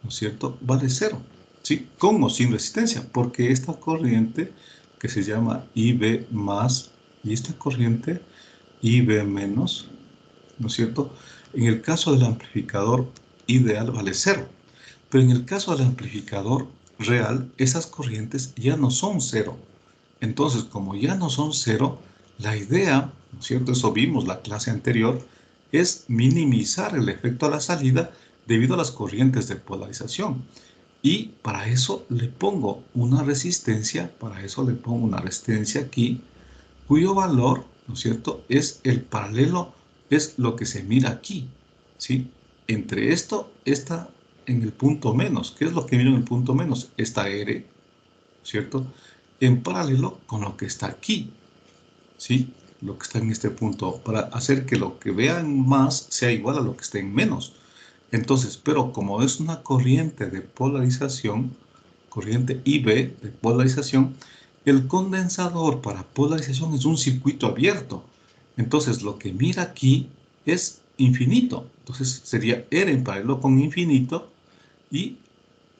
¿no es cierto?, vale 0, ¿sí?, con o sin resistencia, porque esta corriente que se llama IB más y esta corriente IB menos, ¿no es cierto?, en el caso del amplificador ideal vale 0, pero en el caso del amplificador real, esas corrientes ya no son 0. Entonces, como ya no son 0, la idea, ¿no es cierto?, eso vimos la clase anterior, es minimizar el efecto a la salida debido a las corrientes de polarización. Y para eso le pongo una resistencia, aquí, cuyo valor, ¿no es cierto?, es el paralelo, es lo que se mira aquí, ¿sí? Entre esto está en el punto menos. ¿Qué es lo que miro en el punto menos? Esta R, ¿cierto?, en paralelo con lo que está aquí, ¿sí?, lo que está en este punto, para hacer que lo que vean más sea igual a lo que esté en menos. Entonces, pero como es una corriente de polarización, corriente IB de polarización, el condensador para polarización es un circuito abierto. Entonces, lo que mira aquí es infinito. Entonces, sería R en paralelo con infinito y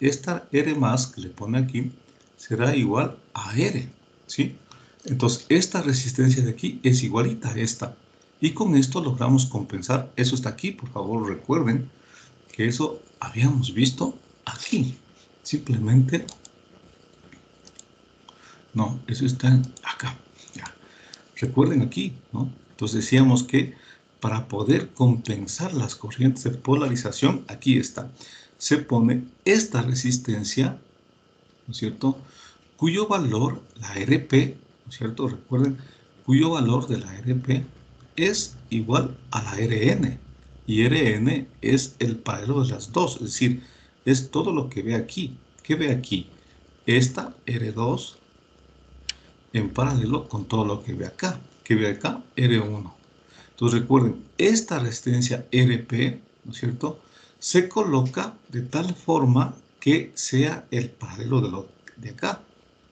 esta R más que le pone aquí será igual a R, ¿sí? Entonces, esta resistencia de aquí es igualita a esta. Y con esto logramos compensar. Eso está aquí, por favor, recuerden que eso habíamos visto aquí. Simplemente, no, eso está acá. Ya. Recuerden aquí, ¿no? Entonces decíamos que para poder compensar las corrientes de polarización, aquí está, se pone esta resistencia, ¿no es cierto?, cuyo valor, la RP, ¿no es cierto?, recuerden, cuyo valor de la RP es igual a la RN. Y RN es el paralelo de las dos, es decir, es todo lo que ve aquí. ¿Qué ve aquí? Esta R2 en paralelo con todo lo que ve acá. ¿Qué ve acá? R1. Entonces recuerden, esta resistencia RP, ¿no es cierto?, se coloca de tal forma que sea el paralelo de acá,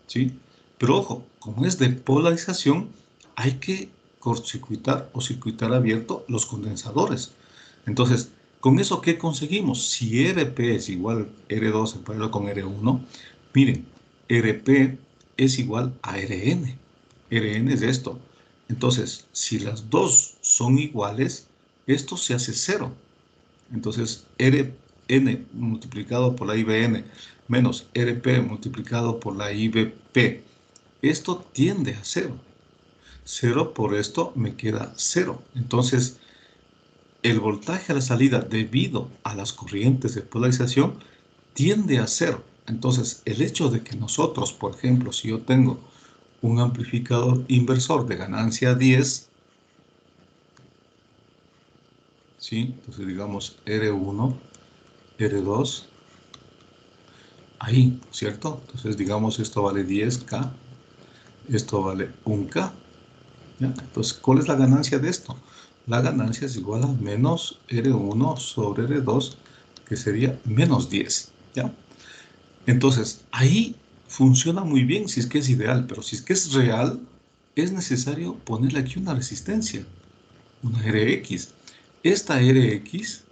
¿sí? Pero ojo, como es de polarización, hay que cortocircuitar o circuitar abierto los condensadores. Entonces, ¿con eso qué conseguimos? Si RP es igual a R2 en paralelo con R1, miren, RP es igual a RN. RN es esto. Entonces, si las dos son iguales, esto se hace 0. Entonces, Rn multiplicado por la IBN menos Rp multiplicado por la IBP. Esto tiende a 0. 0 por esto me queda 0. Entonces, el voltaje a la salida debido a las corrientes de polarización tiende a 0. Entonces, el hecho de que nosotros, por ejemplo, si yo tengo un amplificador inversor de ganancia 10, ¿sí?, entonces digamos R1, R2, ahí, ¿cierto? Entonces, digamos, esto vale 10K, esto vale 1K. ¿Ya? Entonces, ¿cuál es la ganancia de esto? La ganancia es igual a menos R1 sobre R2, que sería menos 10. ¿Ya? Entonces, ahí funciona muy bien si es que es ideal, pero si es que es real, es necesario ponerle aquí una resistencia, una Rx. Esta Rx,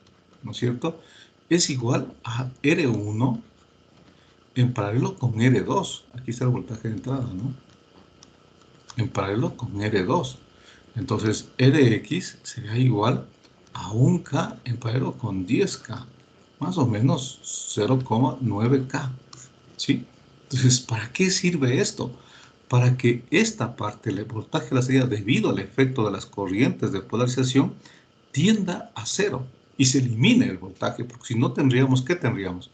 ¿no es cierto?, es igual a R1 en paralelo con R2. Aquí está el voltaje de entrada, ¿no? En paralelo con R2. Entonces, Rx sería igual a 1K en paralelo con 10K, más o menos 0,9K, ¿sí? Entonces, ¿para qué sirve esto? Para que esta parte, el voltaje de la salida, debido al efecto de las corrientes de polarización, tienda a cero y se elimine el voltaje, porque si no tendríamos, ¿qué tendríamos?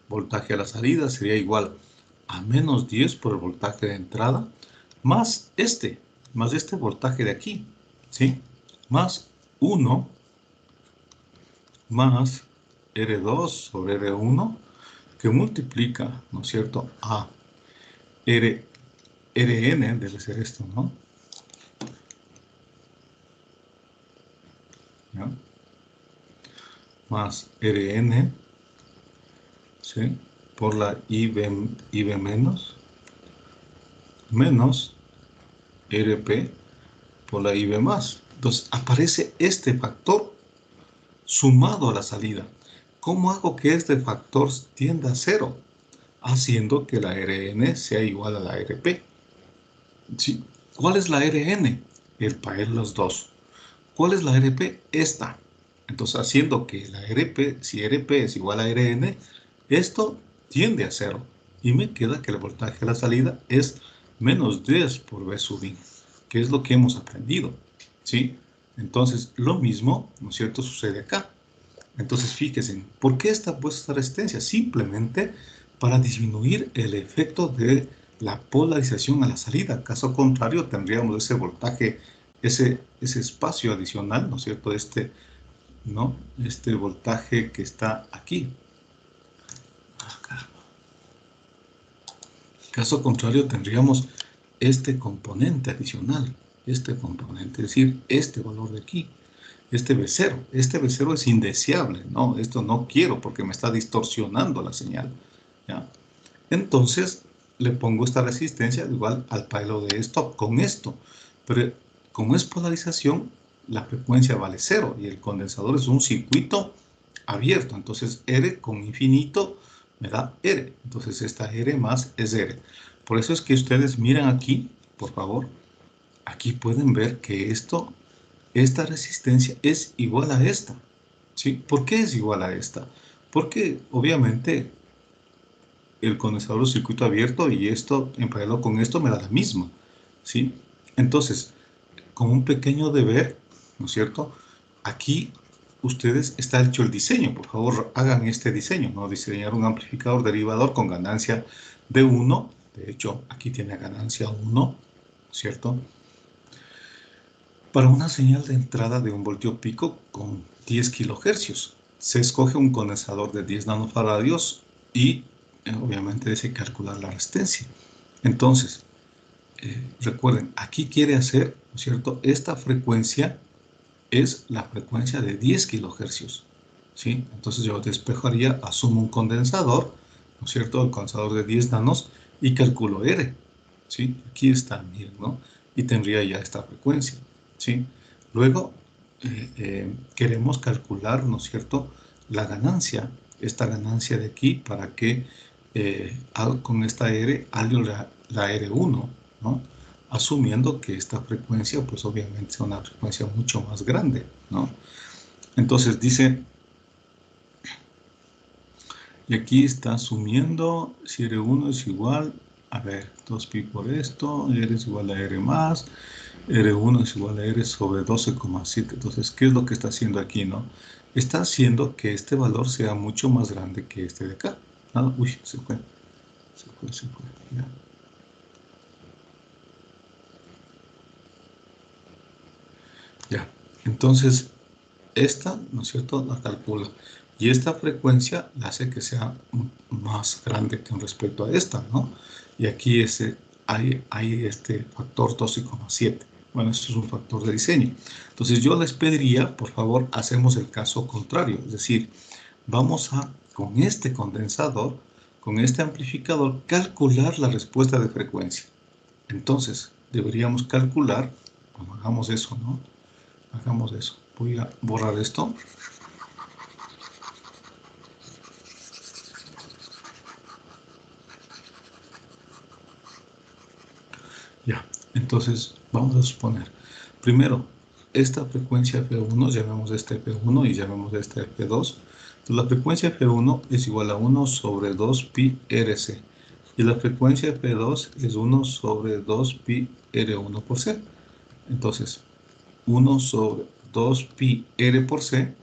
Voltaje a la salida sería igual a menos 10 por el voltaje de entrada, más este voltaje de aquí, ¿sí? Más 1 más R2 sobre R1, que multiplica, ¿no es cierto?, a Rn, debe ser esto, ¿no? ¿Ya? Más Rn, ¿sí?, por la IB menos, menos Rp por la IB más. Entonces, aparece este factor sumado a la salida. ¿Cómo hago que este factor tienda a cero? Haciendo que la Rn sea igual a la Rp. ¿Sí? ¿Cuál es la Rn? El par de los dos. ¿Cuál es la Rp? Esta. Entonces, haciendo que la Rp, si Rp es igual a Rn, esto tiende a cero. Y me queda que el voltaje de la salida es menos 10 por V sub I, que es lo que hemos aprendido. ¿Sí? Entonces, lo mismo, ¿no es cierto?, sucede acá. Entonces, fíjense, ¿por qué está puesta esta resistencia? Simplemente para disminuir el efecto de la polarización a la salida. Caso contrario, tendríamos ese voltaje, ese espacio adicional, ¿no es cierto?, ¿no?, este voltaje que está aquí. Acá. Caso contrario, tendríamos este componente adicional, este componente, es decir, este valor de aquí. Este B0 es indeseable, ¿no? Esto no quiero porque me está distorsionando la señal, ¿ya? Entonces, le pongo esta resistencia igual al paralelo de esto con esto. Pero como es polarización, la frecuencia vale 0 y el condensador es un circuito abierto. Entonces, R con infinito me da R. Entonces, esta R más es R. Por eso es que ustedes miran aquí, por favor, aquí pueden ver que esta resistencia es igual a esta, ¿sí? ¿Por qué es igual a esta? Porque obviamente el condensador es circuito abierto y esto en paralelo con esto me da la misma, ¿sí? Entonces, con un pequeño deber, ¿no es cierto?, aquí ustedes está hecho el diseño. Por favor, hagan este diseño, ¿no? Diseñar un amplificador derivador con ganancia de 1. De hecho, aquí tiene ganancia 1, ¿cierto?, para una señal de entrada de 1 voltio pico con 10 kilohercios. Se escoge un condensador de 10 nanofaradios y obviamente se calcular la resistencia. Entonces, recuerden, aquí quiere hacer, ¿no es cierto?, esta frecuencia es la frecuencia de 10 kilohercios, ¿sí? Entonces yo despejaría, asumo un condensador, ¿no es cierto?, el condensador de 10 nanos y calculo R, ¿sí? Aquí está, miren, ¿no? Y tendría ya esta frecuencia, ¿sí? Luego queremos calcular, ¿no es cierto?, la ganancia, esta ganancia de aquí para que con esta R hago la R1, ¿no?, asumiendo que esta frecuencia, pues obviamente es una frecuencia mucho más grande, ¿no? Entonces dice, y aquí está asumiendo si R1 es igual, a ver, 2pi por esto, R es igual a R más, R1 es igual a R sobre 12,7. Entonces, ¿qué es lo que está haciendo aquí, no? Está haciendo que este valor sea mucho más grande que este de acá. Ah, uy, se fue, ya. Ya, entonces, esta, ¿no es cierto?, la calcula. Y esta frecuencia hace que sea más grande con respecto a esta, ¿no? Y aquí hay este factor 12,7. Bueno, esto es un factor de diseño. Entonces yo les pediría, por favor, hacemos el caso contrario. Es decir, vamos a, con este condensador, con este amplificador, calcular la respuesta de frecuencia. Entonces, deberíamos calcular, bueno, hagamos eso, ¿no? Hagamos eso. Voy a borrar esto. Ya, entonces vamos a suponer, primero, esta frecuencia F1, llamemos este F1 y llamemos este F2. Entonces, la frecuencia F1 es igual a 1 sobre 2 pi RC. Y la frecuencia F2 es 1 sobre 2 pi R1 por C. Entonces, 1 sobre 2 pi R por C,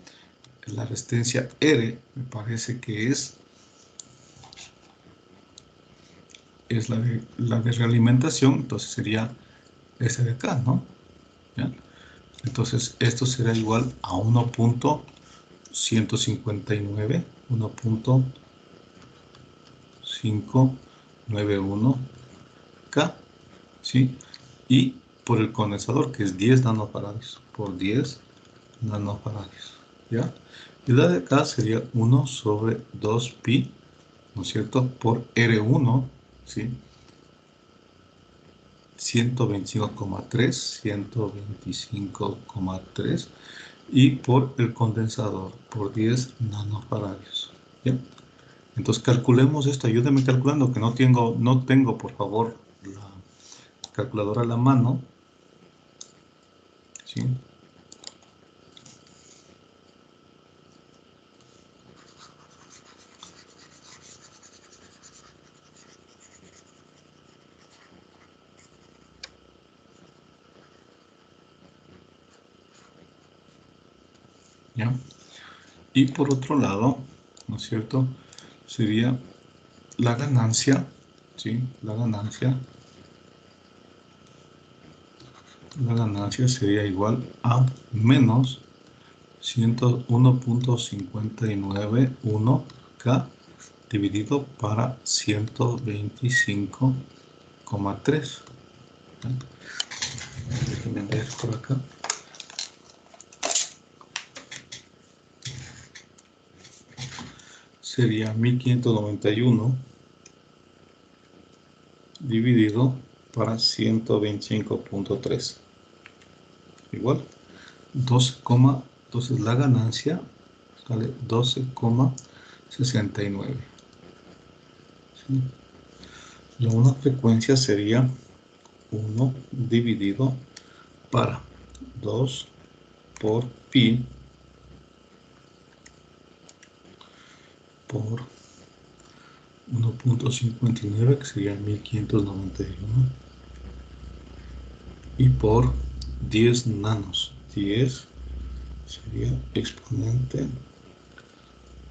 la resistencia R me parece que es la de realimentación, entonces sería ese de acá, ¿no? ¿Ya? Entonces esto será igual a 1.159, 1.591K, ¿sí? Y por el condensador, que es 10 nanofaradios, por 10 nanofaradios, ¿ya? Y la de acá sería 1 sobre 2 pi, ¿no es cierto?, por R1, ¿sí? 125,3 y por el condensador por 10 nanofaradios. ¿Bien? Entonces calculemos esto, ayúdenme calculando que no tengo por favor la calculadora a la mano. ¿Sí? ¿Ya? Y por otro lado, ¿no es cierto?, sería la ganancia, ¿sí? La ganancia sería igual a menos 101.591K dividido para 125,3. Déjenme ver por acá. Sería 1591 dividido para 125,3. Igual, 12, entonces la ganancia sale 12,69. ¿Sí? La una frecuencia sería 1 dividido para 2 por pi por 1.59, que sería 1591, y por 10 nanos. 10 sería exponente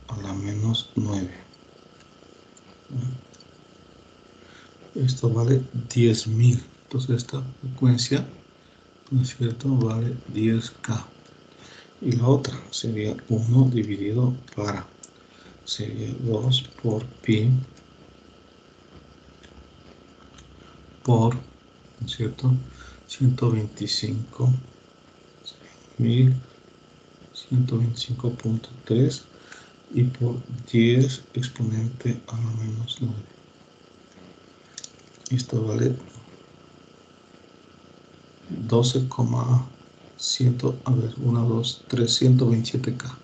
a la menos 9. Esto vale 10.000. Entonces esta frecuencia, ¿no es cierto?, vale 10K. Y la otra sería 1 dividido para, sería 2 por pi por, ¿no es cierto?, 125.3 y por 10 exponente a la menos 9. Esto vale 12,100, a ver, 1, 2, 3, 127K.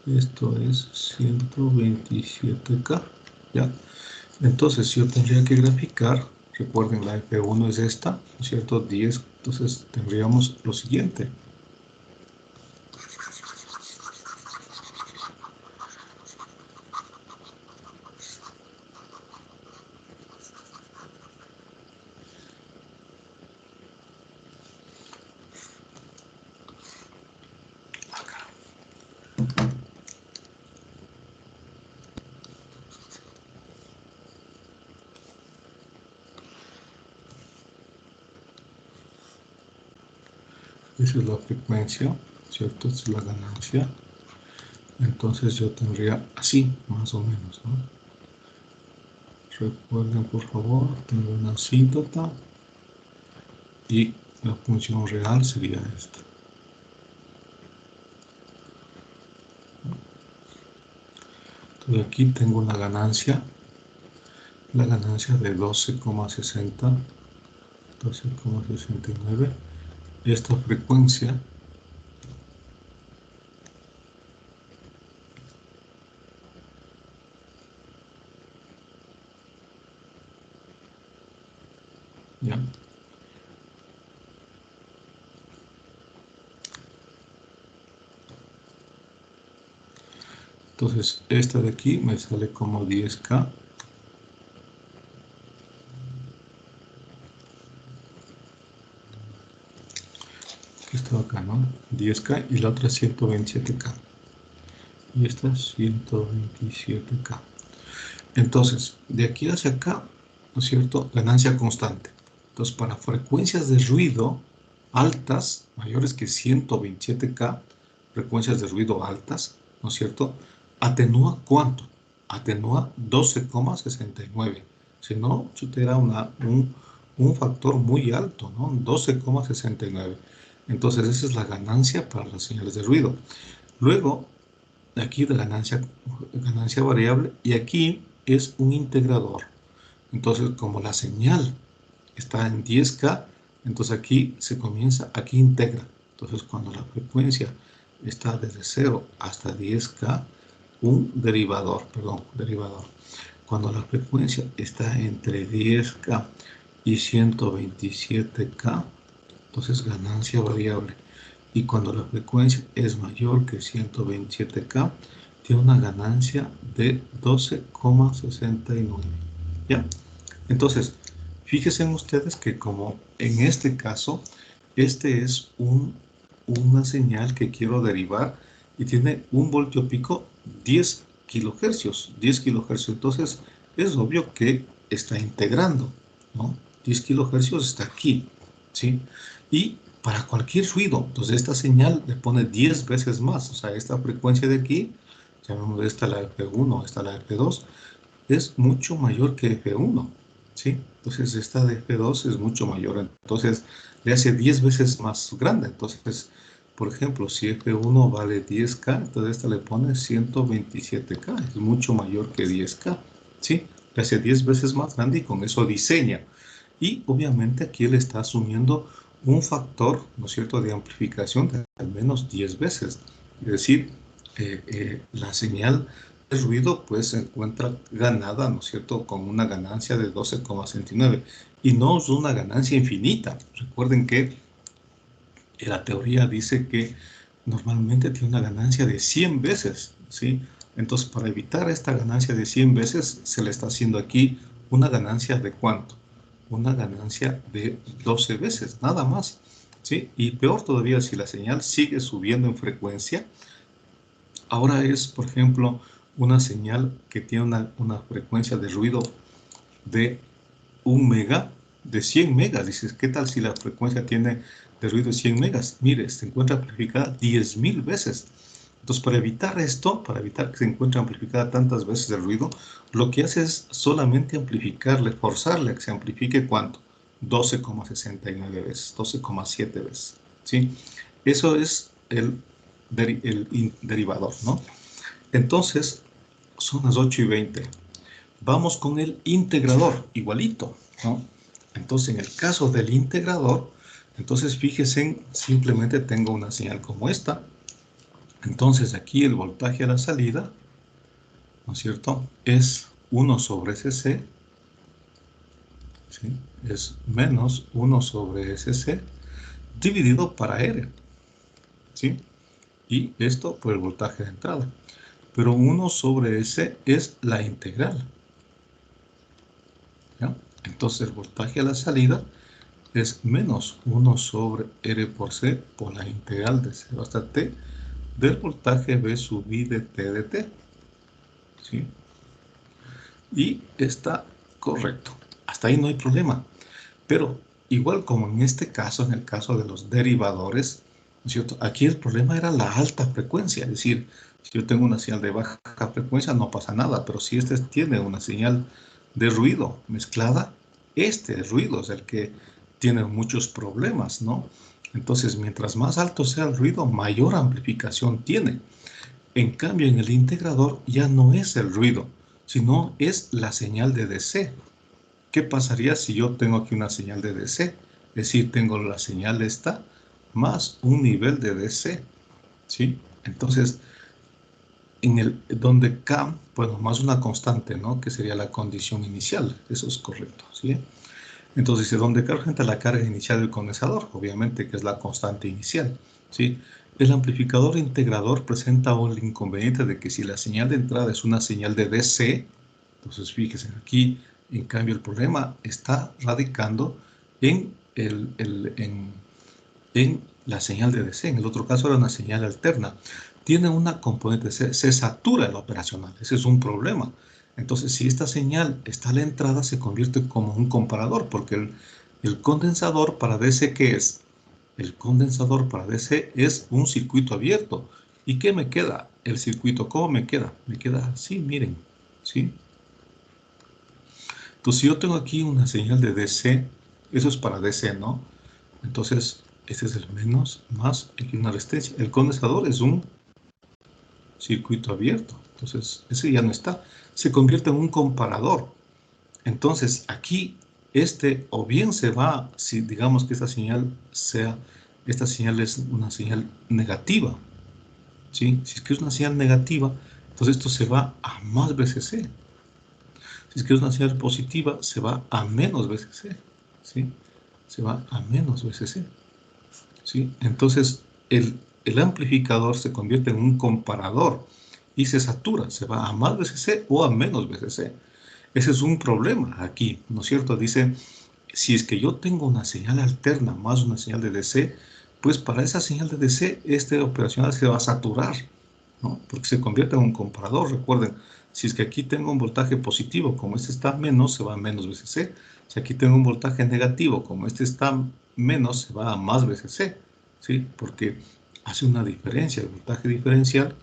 Esto es 127K, ¿ya? Entonces, si yo tendría que graficar, recuerden, la F1 es esta, ¿no es cierto?, 10, entonces tendríamos lo siguiente. Esa es la frecuencia, ¿cierto? Esta es la ganancia. Entonces yo tendría así, más o menos, ¿no? Recuerden, por favor, tengo una asíntota y la función real sería esta. Entonces aquí tengo una ganancia, la ganancia de 12,60, 12,69. Esta frecuencia ya. Entonces esta de aquí me sale como 10K. Que está acá, ¿no? 10K y la otra 127K. Y esta 127K. Entonces, de aquí hacia acá, ¿no es cierto? Ganancia constante. Entonces, para frecuencias de ruido altas, mayores que 127K, frecuencias de ruido altas, ¿no es cierto? ¿Atenúa cuánto? Atenúa 12,69. Si no, era un factor muy alto, ¿no? 12,69. Entonces, esa es la ganancia para las señales de ruido. Luego, aquí de ganancia variable, y aquí es un integrador. Entonces, como la señal está en 10K, entonces aquí se comienza, aquí integra. Entonces, cuando la frecuencia está desde 0 hasta 10K, un derivador. Cuando la frecuencia está entre 10K y 127K, entonces ganancia variable. Y cuando la frecuencia es mayor que 127K, tiene una ganancia de 12,69. ¿Ya? Entonces, fíjense ustedes que como en este caso, este es una señal que quiero derivar y tiene un voltio pico 10 kilohercios. 10 kilohercios. Entonces, es obvio que está integrando, ¿no? 10 kilohercios está aquí, ¿sí? Y para cualquier ruido, entonces esta señal le pone 10 veces más. O sea, esta frecuencia de aquí, llamamos esta la F1, esta la F2, es mucho mayor que F1, ¿sí? Entonces esta de F2 es mucho mayor, entonces le hace 10 veces más grande. Entonces, por ejemplo, si F1 vale 10K, entonces esta le pone 127K, es mucho mayor que 10K, ¿sí? Le hace 10 veces más grande y con eso diseña. Y obviamente aquí él está asumiendo un factor, ¿no es cierto?, de amplificación de al menos 10 veces. Es decir, la señal de ruido pues se encuentra ganada, ¿no es cierto?, con una ganancia de 12,69. Y no es una ganancia infinita. Recuerden que la teoría dice que normalmente tiene una ganancia de 100 veces, ¿sí? Entonces, para evitar esta ganancia de 100 veces, se le está haciendo aquí una ganancia de ¿cuánto? Una ganancia de 12 veces, nada más, ¿sí? Y peor todavía, si la señal sigue subiendo en frecuencia, ahora es, por ejemplo, una señal que tiene una frecuencia de ruido de 1 mega, de 100 megas. Dices, ¿qué tal si la frecuencia tiene de ruido 100 megas? Mire, se encuentra amplificada 10.000 veces. Entonces, para evitar esto, para evitar que se encuentre amplificada tantas veces el ruido, lo que hace es solamente amplificarle, forzarle a que se amplifique ¿cuánto? 12,69 veces, 12,7 veces, ¿sí? Eso es el derivador, ¿no? Entonces, son las 8:20. Vamos con el integrador, igualito, ¿no? Entonces, en el caso del integrador, entonces fíjense, simplemente tengo una señal como esta. Entonces, aquí el voltaje a la salida, ¿no es cierto?, es 1 sobre SC, ¿sí? Es menos 1 sobre SC dividido para R, ¿sí? Y esto por el voltaje de entrada. Pero 1 sobre S es la integral, ¿ya? Entonces, el voltaje a la salida es menos 1 sobre R por C por la integral de 0 hasta T del voltaje V sub I de T de T, ¿sí? Y está correcto. Hasta ahí no hay problema. Pero igual como en este caso, en el caso de los derivadores, ¿no es cierto? Aquí el problema era la alta frecuencia, es decir, Si yo tengo una señal de baja frecuencia, no pasa nada, pero si este tiene una señal de ruido mezclada, este ruido es el que tiene muchos problemas, ¿no? Entonces, mientras más alto sea el ruido, mayor amplificación tiene. En cambio, en el integrador ya no es el ruido, sino es la señal de DC. ¿Qué pasaría si yo tengo aquí una señal de DC? Es decir, tengo la señal esta más un nivel de DC, ¿sí? Entonces, donde K, bueno, más una constante, ¿no? Que sería la condición inicial. Eso es correcto, ¿sí? Entonces, dice, donde K representa la carga inicial del condensador, obviamente que es la constante inicial, ¿sí? El amplificador integrador presenta un inconveniente de que si la señal de entrada es una señal de DC, entonces fíjense aquí, en cambio, el problema está radicando en, en la señal de DC. En el otro caso era una señal alterna. Tiene una componente, se satura el operacional. Ese es un problema. Entonces, si esta señal está a la entrada, se convierte como un comparador, porque el condensador para DC, ¿qué es? El condensador para DC es un circuito abierto. ¿Y qué me queda? El circuito, ¿cómo me queda? Me queda así, miren, ¿sí? Entonces, si yo tengo aquí una señal de DC, eso es para DC, ¿no? Entonces, este es el menos, más, aquí una resistencia. El condensador es un circuito abierto. Entonces, ese ya no está. Se convierte en un comparador. Entonces, aquí, o bien se va, si digamos que esta señal es una señal negativa, ¿sí? Si es que es una señal negativa, entonces esto se va a más VCC. Si es que es una señal positiva, se va a menos VCC, ¿sí? Se va a menos VCC, ¿sí? Entonces, el amplificador se convierte en un comparador y se satura, se va a más VCC o a menos VCC. Ese es un problema aquí, ¿no es cierto? Dice, si es que yo tengo una señal alterna más una señal de DC, pues para esa señal de DC, este operacional se va a saturar, ¿no? Porque se convierte en un comparador. Recuerden, si es que aquí tengo un voltaje positivo, como este está menos, se va a menos VCC. Si aquí tengo un voltaje negativo, como este está menos, se va a más VCC, ¿sí? Porque hace una diferencia, el voltaje diferencial,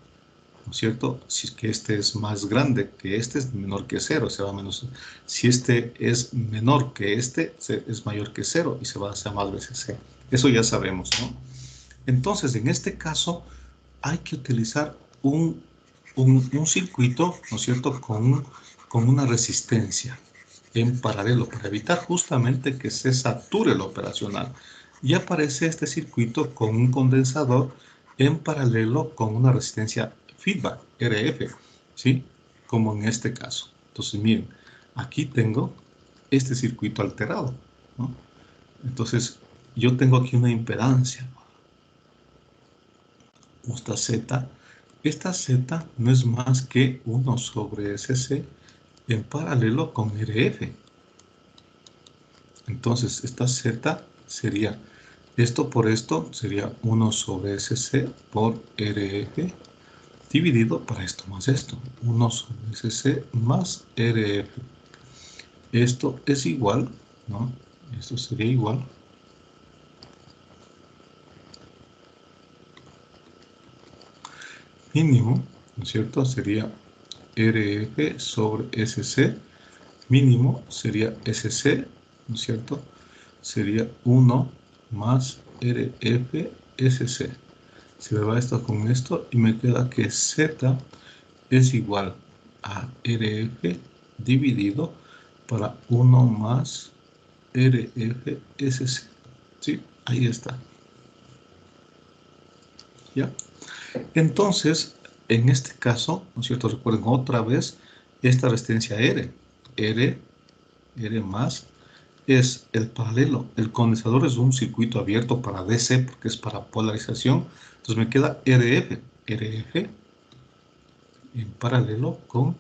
¿no es cierto? Si es que este es más grande que este, es menor que cero, se va a menos. Si este es menor que este, es mayor que cero y se va hacia más VCC. Eso ya sabemos, ¿no? Entonces, en este caso, hay que utilizar un circuito, ¿no es cierto?, con una resistencia en paralelo para evitar justamente que se sature el operacional. Y aparece este circuito con un condensador en paralelo con una resistencia feedback, RF, ¿sí? Como en este caso. Entonces, miren, aquí tengo este circuito alterado, ¿no? Entonces, yo tengo aquí una impedancia, esta Z no es más que 1 sobre SC en paralelo con RF. Entonces, esta Z sería, esto por esto sería 1 sobre SC por RF dividido para esto más esto. 1 sobre SC más RF. Esto es igual, ¿no? Esto sería igual mínimo, ¿no es cierto? Sería RF sobre SC, mínimo sería SC, ¿no es cierto? Sería 1 más RF SC. Se me va esto con esto y me queda que Z es igual a RF dividido para 1 más RF SC. ¿Sí? Ahí está. ¿Ya? Entonces, en este caso, ¿no es cierto? Recuerden otra vez esta resistencia R. R más es el paralelo. El condensador es un circuito abierto para DC porque es para polarización. Entonces me queda RF. RF en paralelo con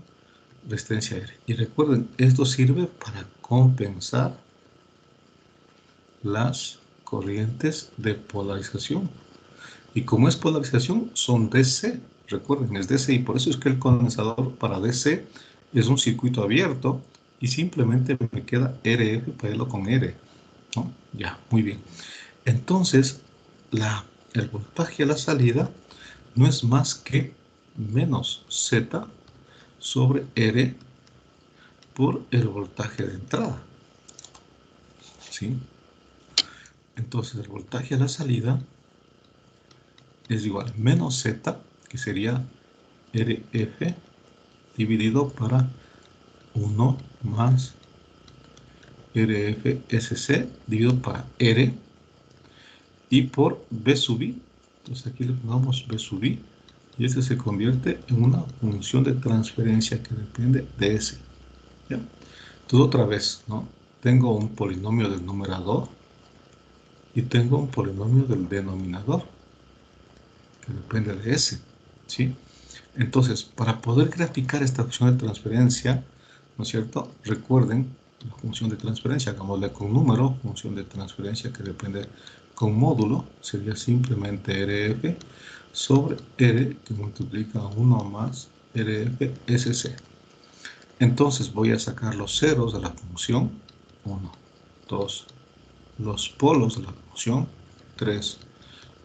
resistencia R. Y recuerden, esto sirve para compensar las corrientes de polarización. Y como es polarización, son DC. Recuerden, es DC y por eso es que el condensador para DC es un circuito abierto y simplemente me queda RF paralelo con R, ¿no? Ya, muy bien. Entonces, el voltaje a la salida no es más que menos Z sobre R por el voltaje de entrada. ¿Sí? Entonces el voltaje a la salida es igual a menos Z, que sería RF dividido para 1 más RFSC dividido para R y por B sub I. Entonces aquí le pongamos B sub I y este se convierte en una función de transferencia que depende de S. ¿Ya? Entonces otra vez, ¿no? Tengo un polinomio del numerador y tengo un polinomio del denominador que depende de S. ¿Sí? Entonces, para poder graficar esta función de transferencia, ¿no es cierto? Recuerden la función de transferencia, hagámosle con número, función de transferencia que depende con módulo, sería simplemente RF sobre R que multiplica 1 más RFSC. Entonces voy a sacar los ceros de la función, 1, 2, los polos de la función, 3,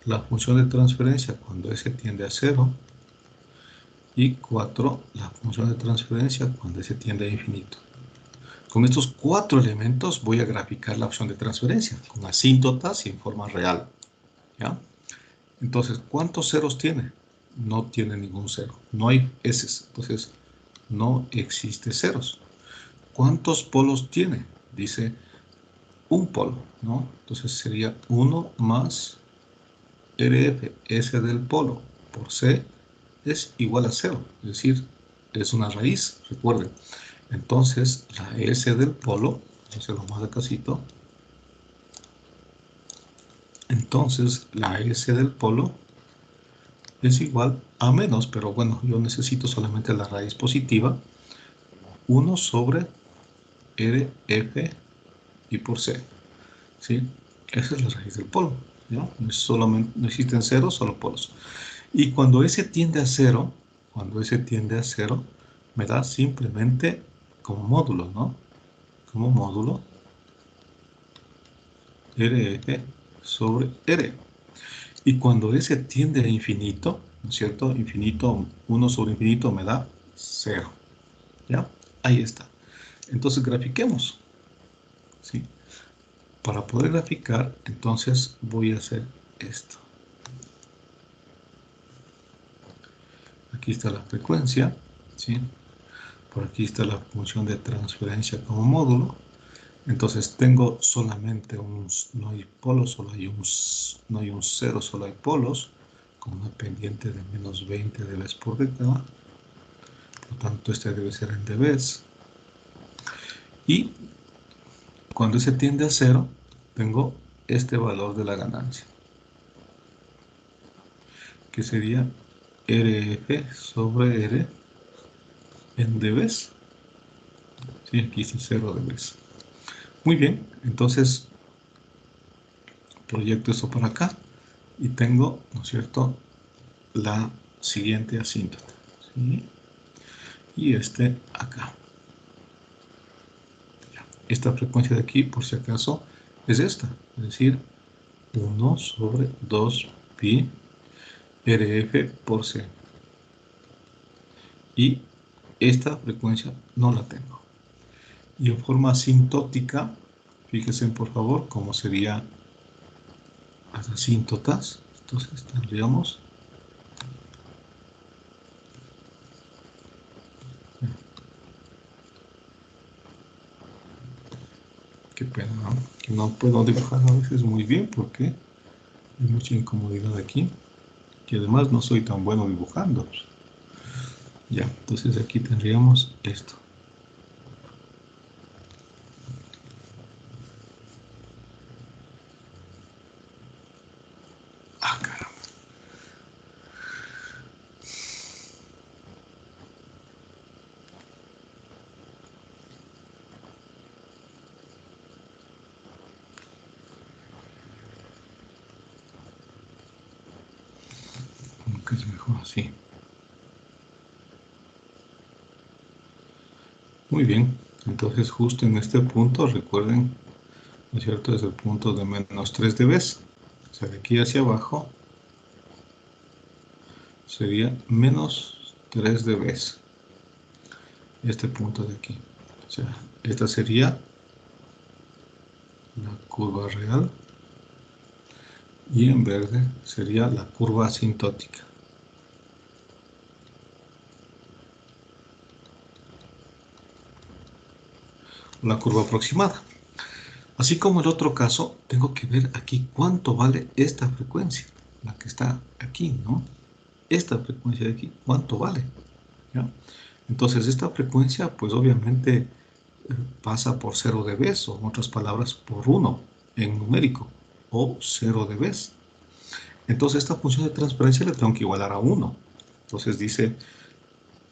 la función de transferencia cuando S tiende a 0, y 4, la función de transferencia cuando S tiende a infinito. Con estos 4 elementos voy a graficar la opción de transferencia con asíntotas y en forma real. ¿Ya? Entonces, ¿cuántos ceros tiene? No tiene ningún cero. No hay S. Entonces, no existe ceros. ¿Cuántos polos tiene? Dice un polo, ¿no? Entonces sería 1 más RF, S del polo, por C es igual a 0. Es decir, es una raíz, recuerden. Entonces, la S del polo, hacerlo más de casito. Entonces, la S del polo es igual a menos, pero bueno, yo necesito solamente la raíz positiva, 1 sobre RF y por C. ¿Sí? Esa es la raíz del polo. ¿Ya? No existen ceros, solo polos. Y cuando S tiende a 0, me da simplemente como módulo, ¿no? Como módulo RF sobre R. Y cuando S tiende a infinito, ¿no es cierto? Infinito, 1 sobre infinito me da 0. ¿Ya? Ahí está. Entonces grafiquemos. ¿Sí? Para poder graficar, entonces voy a hacer esto. Aquí está la frecuencia, ¿sí? Por aquí está la función de transferencia como módulo. Entonces tengo solamente no hay polos, no hay un cero, solo hay polos, con una pendiente de menos 20 dB por década. Por lo tanto, este debe ser en dB. Y cuando se tiende a 0, tengo este valor de la ganancia, que sería RF sobre R en dB. Sí, aquí dice 0 dB. Muy bien, entonces proyecto esto para acá y tengo, ¿no es cierto?, la siguiente asíntota. ¿Sí? Y este acá. Esta frecuencia de aquí, por si acaso, es esta. Es decir, 1 sobre 2 pi RF por C. Y esta frecuencia no la tengo. Y en forma asintótica, fíjense por favor cómo sería las asíntotas. Entonces tendríamos qué pena, ¿no? Que no puedo dibujar a veces muy bien porque hay mucha incomodidad aquí. Que además no soy tan bueno dibujando. Ya, entonces aquí tendríamos esto. Ah, caramba. Como que es mejor así. Muy bien, entonces justo en este punto, recuerden, ¿no es cierto? Es el punto de menos 3 dB. O sea, de aquí hacia abajo sería menos 3 dB. Este punto de aquí. O sea, esta sería la curva real. Y en verde sería la curva asintótica. La curva aproximada. Así como el otro caso, tengo que ver aquí cuánto vale esta frecuencia, la que está aquí, ¿no? Esta frecuencia de aquí, ¿cuánto vale? ¿Ya? Entonces, esta frecuencia, pues obviamente pasa por 0 dB, o en otras palabras, por 1 en numérico, o 0 dB. Entonces, esta función de transferencia le tengo que igualar a 1. Entonces dice,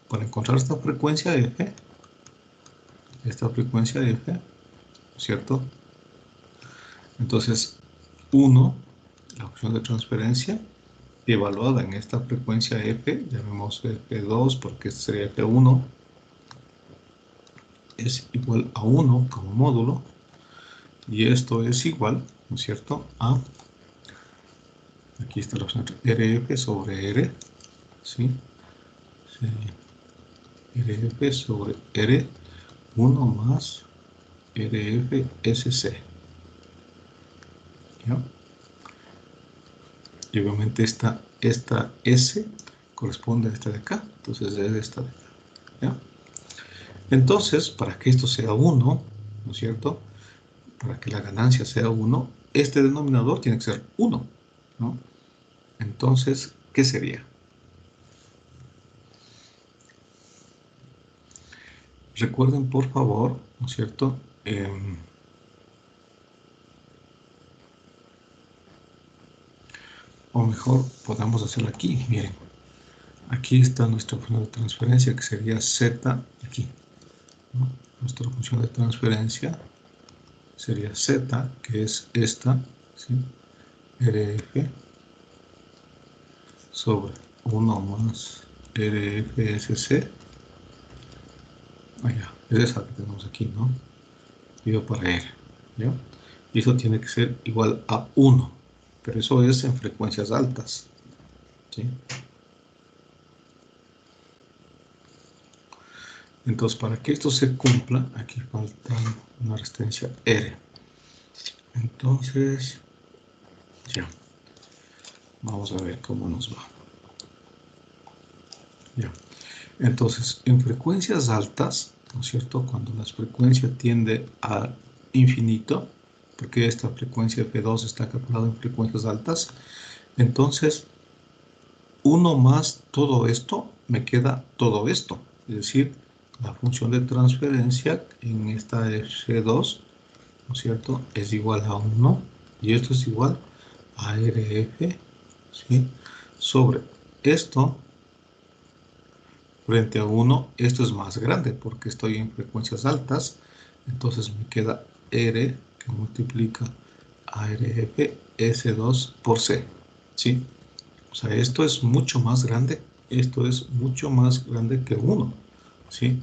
para encontrar esta frecuencia f, ¿cierto? Entonces, 1, la función de transferencia, evaluada en esta frecuencia f, llamemos f2 porque este sería f1, es igual a 1 como módulo, y esto es igual, ¿no es cierto?, a, aquí está la opción rf sobre r, ¿sí? rf sobre r, 1 más rf sc, ¿ya? Y obviamente esta S corresponde a esta de acá, entonces es esta de acá, ¿ya? Entonces, para que esto sea 1, ¿no es cierto?, para que la ganancia sea 1, este denominador tiene que ser 1, ¿no? Entonces, ¿qué sería? Recuerden, por favor, ¿no es cierto?, o mejor, podamos hacerlo aquí, miren. Aquí está nuestra función de transferencia, que sería z aquí, ¿no? Nuestra función de transferencia sería z, que es esta, ¿sí?, rf sobre 1 más rfsc. Es esa que tenemos aquí, ¿no? Dividido para r, ¿ya? Y eso tiene que ser igual a 1, pero eso es en frecuencias altas, ¿sí? Entonces, para que esto se cumpla, aquí falta una resistencia R. Entonces, ya. Vamos a ver cómo nos va. Ya. Entonces, en frecuencias altas, ¿no es cierto?, cuando la frecuencia tiende a infinito, porque esta frecuencia F2 está calculada en frecuencias altas, entonces 1 más todo esto, me queda todo esto, es decir, la función de transferencia en esta F2, ¿no es cierto?, es igual a 1, y esto es igual a RF, ¿sí?, sobre esto frente a 1, esto es más grande porque estoy en frecuencias altas, entonces me queda R que multiplica a RF S2 por C, ¿sí? O sea, esto es mucho más grande, esto es mucho más grande que 1, ¿sí?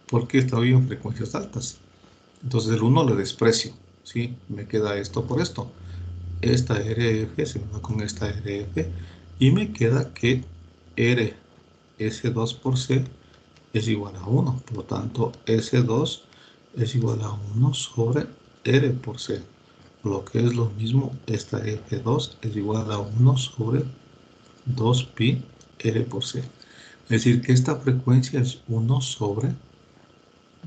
Porque estoy en frecuencias altas. Entonces el 1 lo desprecio, ¿sí? Me queda esto por esto. Esta RF se me va con esta RF y me queda que R S2 por C es igual a 1. Por lo tanto, S2 es igual a 1 sobre R por C. Lo que es lo mismo, esta F2 es igual a 1 sobre 2pi R por C. Es decir, que esta frecuencia es 1 sobre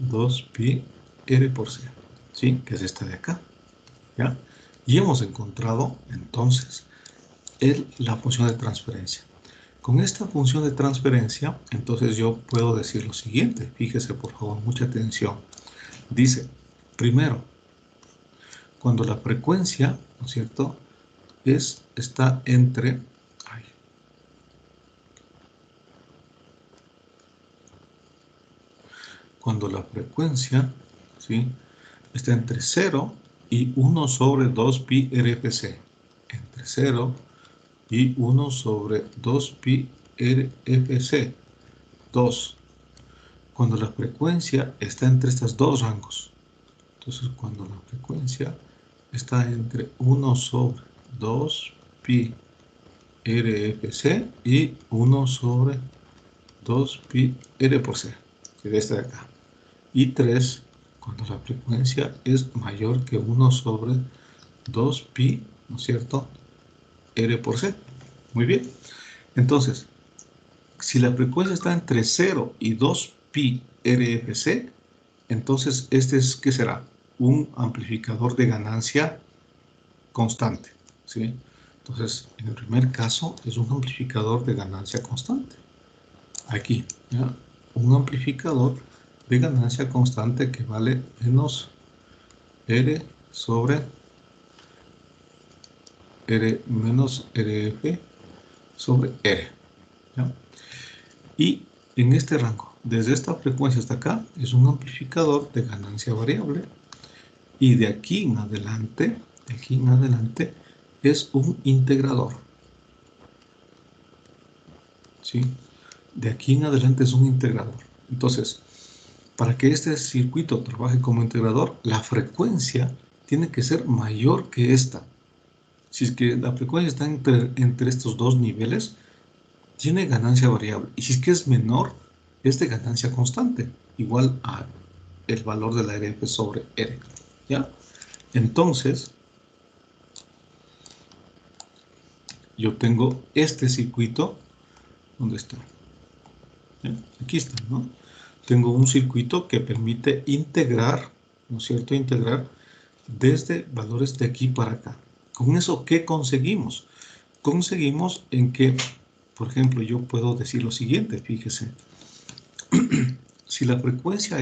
2pi R por C. ¿Sí? Que es esta de acá. ¿Ya? Y hemos encontrado, entonces, la función de transferencia. Con esta función de transferencia, entonces yo puedo decir lo siguiente. Fíjese, por favor, mucha atención. Dice, primero, cuando la frecuencia, ¿no es cierto?, está entre... Cuando la frecuencia, ¿sí?, está entre 0 y 1 sobre 2pi RFC. Entre 0 y 1 sobre 2pi RFC. 2. Cuando la frecuencia está entre estos dos rangos. Entonces, cuando la frecuencia está entre 1 sobre 2pi RFC y 1 sobre 2pi r por c, que es este de acá. Y 3 cuando la frecuencia es mayor que 1 sobre 2pi, ¿no es cierto?, r por c. Muy bien. Entonces, si la frecuencia está entre 0 y 2pi rfc, entonces este es, ¿qué será? Un amplificador de ganancia constante, ¿sí? Entonces, en el primer caso es un amplificador de ganancia constante. Aquí, ¿ya? Un amplificador de ganancia constante que vale menos R sobre R menos RF sobre R, ¿ya? Y en este rango, desde esta frecuencia hasta acá, es un amplificador de ganancia variable. Y de aquí en adelante, es un integrador, ¿sí? De aquí en adelante es un integrador. Entonces, para que este circuito trabaje como integrador, la frecuencia tiene que ser mayor que esta. Si es que la frecuencia está entre estos dos niveles, tiene ganancia variable. Y si es que es menor, es de ganancia constante, igual a el valor de la RF sobre R. ¿Ya? Entonces, yo tengo este circuito. ¿Dónde está? ¿Ya? Aquí está, ¿no? Tengo un circuito que permite integrar, ¿no es cierto? Integrar desde valores de aquí para acá. Con eso, ¿qué conseguimos? Conseguimos en que, por ejemplo, yo puedo decir lo siguiente, fíjese. Si la frecuencia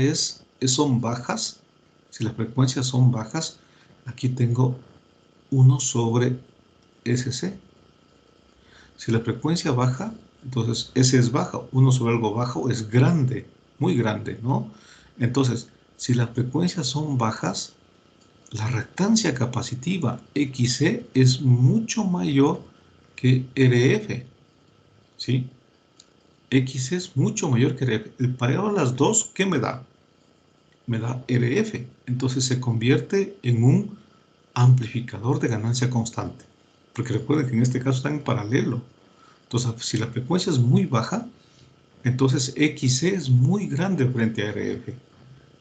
son bajas, si las frecuencias son bajas, aquí tengo 1 sobre SC. Si la frecuencia baja, entonces S es baja, 1 sobre algo bajo es grande, muy grande, ¿no? Entonces, si las frecuencias son bajas, la reactancia capacitiva XC es mucho mayor que RF, ¿sí? X es mucho mayor que RF. El pareo de las dos, ¿qué me da? Me da RF. Entonces se convierte en un amplificador de ganancia constante. Porque recuerden que en este caso están en paralelo. Entonces, si la frecuencia es muy baja, entonces XC es muy grande frente a RF.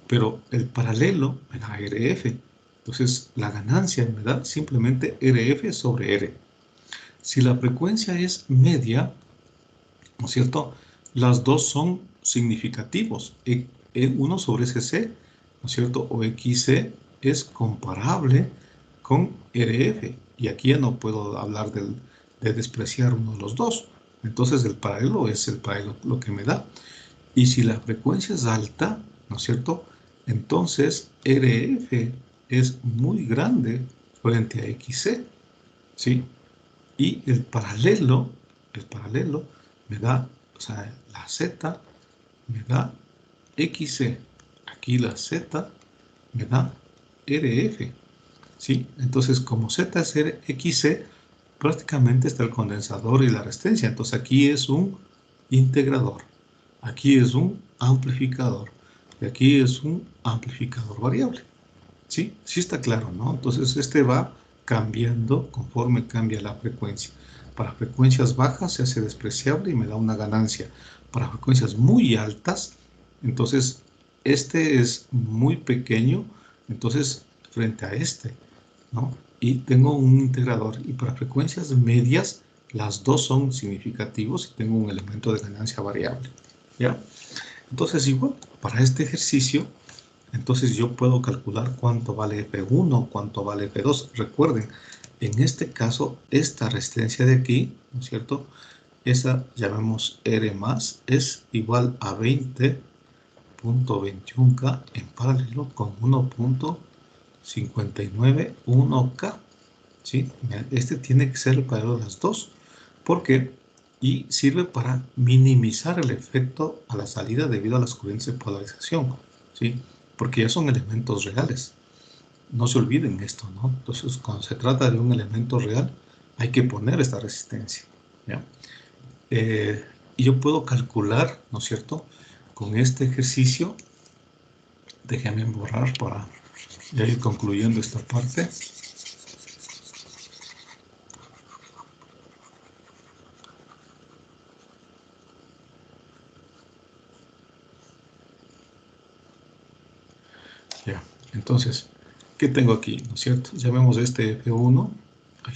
Pero el paralelo me da RF. Entonces, la ganancia me da simplemente RF sobre R. Si la frecuencia es media, ¿no es cierto?, las dos son significativos. 1 sobre SC, ¿no es cierto?, o XC es comparable con RF. Y aquí ya no puedo hablar de despreciar uno de los dos. Entonces, el paralelo es el paralelo lo que me da. Y si la frecuencia es alta, ¿no es cierto?, entonces RF es muy grande frente a XC, ¿sí? Y el paralelo me da, o sea, la Z me da XC. Aquí la Z me da RF, ¿sí? Entonces, como Z es XC, prácticamente está el condensador y la resistencia. Entonces, aquí es un integrador. Aquí es un amplificador. Y aquí es un amplificador variable. ¿Sí? Sí está claro, ¿no? Entonces este va cambiando conforme cambia la frecuencia. Para frecuencias bajas se hace despreciable y me da una ganancia. Para frecuencias muy altas, entonces este es muy pequeño, entonces frente a este, ¿no? Y tengo un integrador. Y para frecuencias medias, las dos son significativos y tengo un elemento de ganancia variable. ¿Ya? Entonces igual, para este ejercicio, entonces yo puedo calcular cuánto vale F1, cuánto vale F2. Recuerden, en este caso, esta resistencia de aquí, ¿no es cierto?, esa llamemos R más, es igual a 20.21K en paralelo con 1.591K. ¿Sí? Este tiene que ser el paralelo de las dos. ¿Por qué? Y sirve para minimizar el efecto a la salida debido a las corrientes de polarización, ¿sí? Porque ya son elementos reales. No se olviden esto, ¿no? Entonces, cuando se trata de un elemento real, hay que poner esta resistencia, ¿ya? Y yo puedo calcular, ¿no es cierto?, con este ejercicio. Déjenme borrar para ya ir concluyendo esta parte. Entonces, ¿qué tengo aquí? ¿No es cierto? Llamemos este F1. Ay.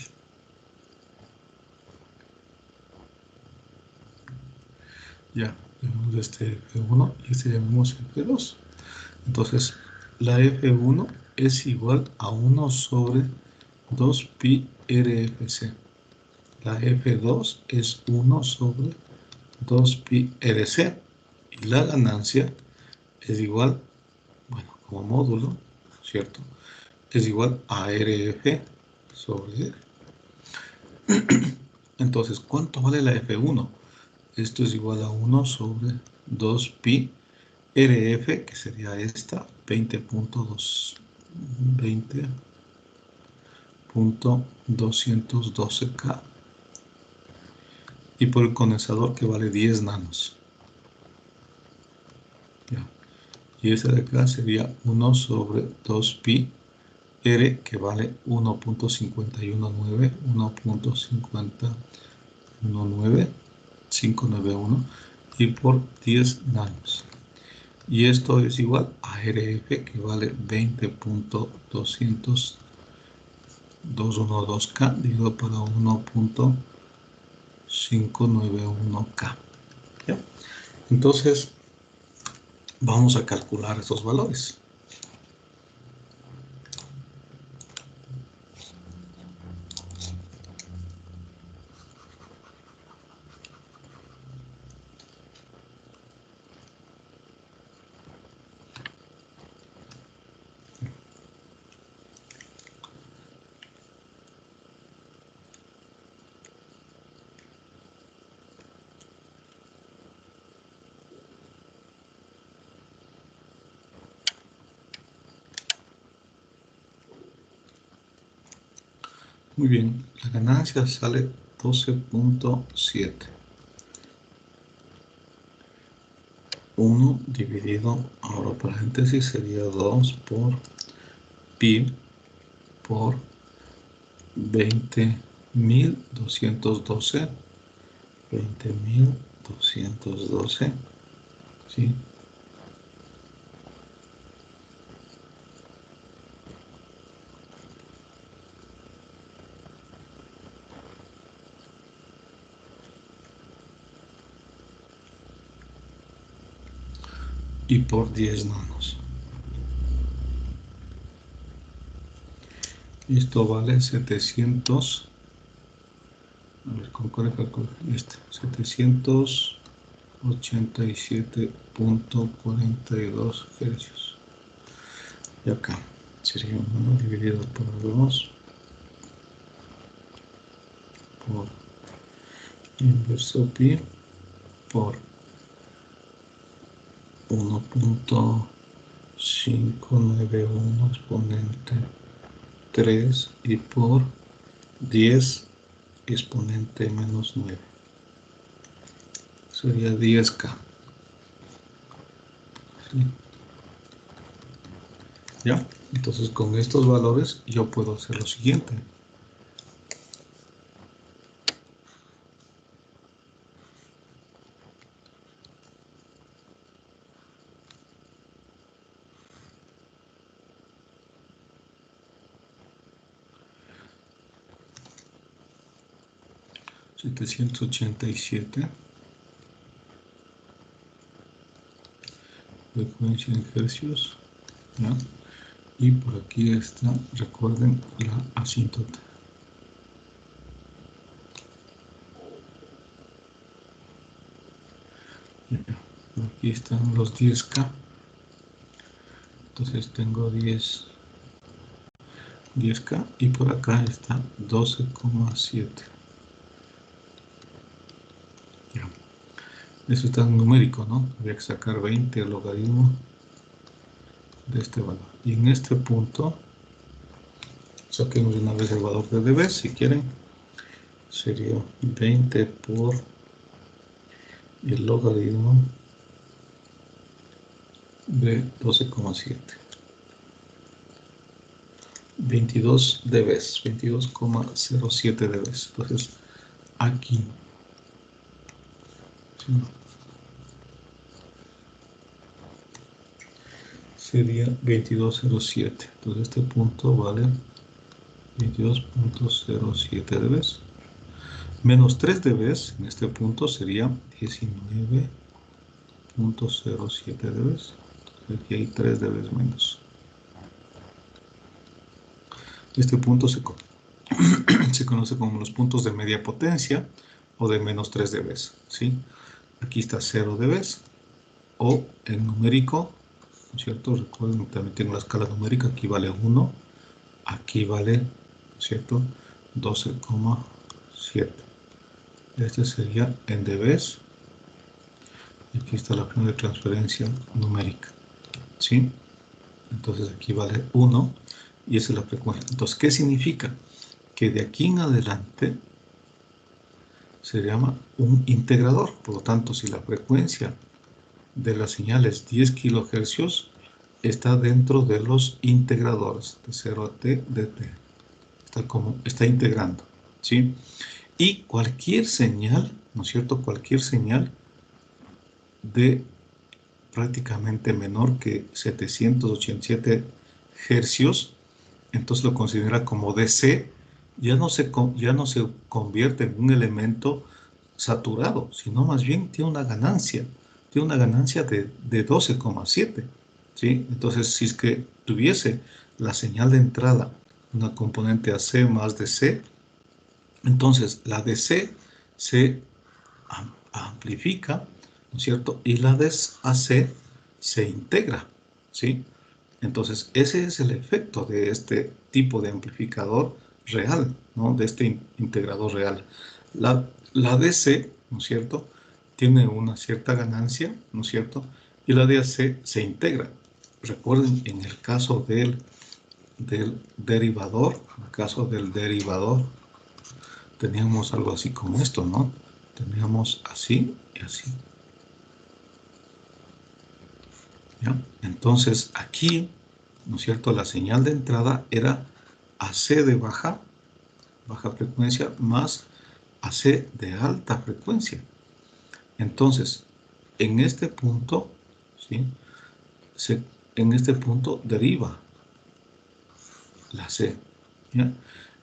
Ya, llamemos este F1 y este llamemos F2. Entonces, la F1 es igual a 1 sobre 2 pi RFC. La F2 es 1 sobre 2 pi RC. Y la ganancia es igual, bueno, como módulo, ¿cierto? Es igual a RF sobre R. Entonces, ¿cuánto vale la F1? Esto es igual a 1 sobre 2 pi RF, que sería esta, 20.212K. Y por el condensador, que vale 10 nanos. Ya. Y ese de acá sería 1 sobre 2 pi R, que vale 1.519, 1.519,591, y por 10 nanos. Y esto es igual a RF, que vale 20.212K dividido para 1.591K. ¿Ya? Entonces, vamos a calcular esos valores. Muy bien, la ganancia sale 12.7. 1 dividido, ahora paréntesis, sería 2 por pi por 20.212. 20.212, ¿sí? Y por 10 nanos. Esto vale 700. A ver, ¿con cuál calculo? 787.42 hercios. Y acá sería 1 dividido por 2 por inverso pi por 1.591 exponente 3 y por 10 exponente menos 9. Sería 10K. ¿Sí? ¿Ya? Entonces, con estos valores yo puedo hacer lo siguiente. $787 frecuencia en hercios, ¿ya? Y por aquí está, recuerden, la asíntota. Ya. Por aquí están los 10K. Entonces tengo 10K y por acá está 12,7. Ya. Eso está en numérico, ¿no? Habría que sacar 20 el logaritmo de este valor. Y en este punto, saquemos una vez el valor de dB, si quieren. Sería 20 por el logaritmo de 12,7. 22 dB, 22,07 dB. Entonces, aquí. ¿Sí? sería 22.07. Entonces este punto vale 22.07 dB. Menos 3 dB en este punto sería 19.07 dB. Aquí hay 3 dB menos. Este punto se conoce como los puntos de media potencia o de menos 3 dB, ¿sí? Aquí está 0 dB o en numérico, ¿no es cierto? Recuerden, también tengo la escala numérica, aquí vale 1, aquí vale, ¿no es cierto? 12,7. Este sería en dB. Y aquí está la forma de transferencia numérica, ¿sí? Entonces aquí vale 1 y esa es la frecuencia. Entonces, ¿qué significa? Que de aquí en adelante se llama un integrador. Por lo tanto, si la frecuencia de la señal es 10 kHz, está dentro de los integradores de 0 a t de t. Está integrando, ¿sí? Y cualquier señal, ¿no es cierto? Cualquier señal de prácticamente menor que 787 hercios, entonces lo considera como DC, ya no se convierte en un elemento saturado, sino más bien tiene una ganancia de 12,7, ¿sí? Entonces, si es que tuviese la señal de entrada una componente AC más DC, entonces la DC se amplifica, ¿no es cierto? Y la AC se integra, ¿sí? Entonces, ese es el efecto de este tipo de amplificador real, ¿no? De este integrador real. La DC, ¿no es cierto? Tiene una cierta ganancia, ¿no es cierto? Y la DC se integra. Recuerden, en el caso del derivador, teníamos algo así como esto, ¿no? Teníamos así y así. ¿Ya? Entonces, aquí, ¿no es cierto? La señal de entrada era AC de baja frecuencia más AC de alta frecuencia. Entonces, en este punto, ¿sí? En este punto deriva la C, ¿ya?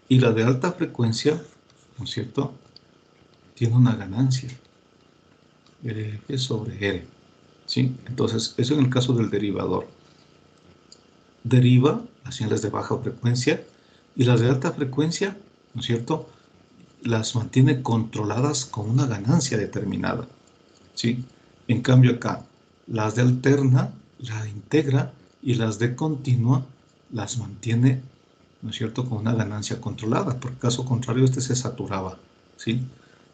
Y la de alta frecuencia, ¿no es cierto? Tiene una ganancia, F sobre R, ¿sí? Entonces, eso en el caso del derivador. Deriva las señales de baja frecuencia y las de alta frecuencia, ¿no es cierto?, las mantiene controladas con una ganancia determinada, ¿sí? En cambio acá, las de alterna la integra y las de continua las mantiene, ¿no es cierto?, con una ganancia controlada. Por caso contrario, este se saturaba, ¿sí?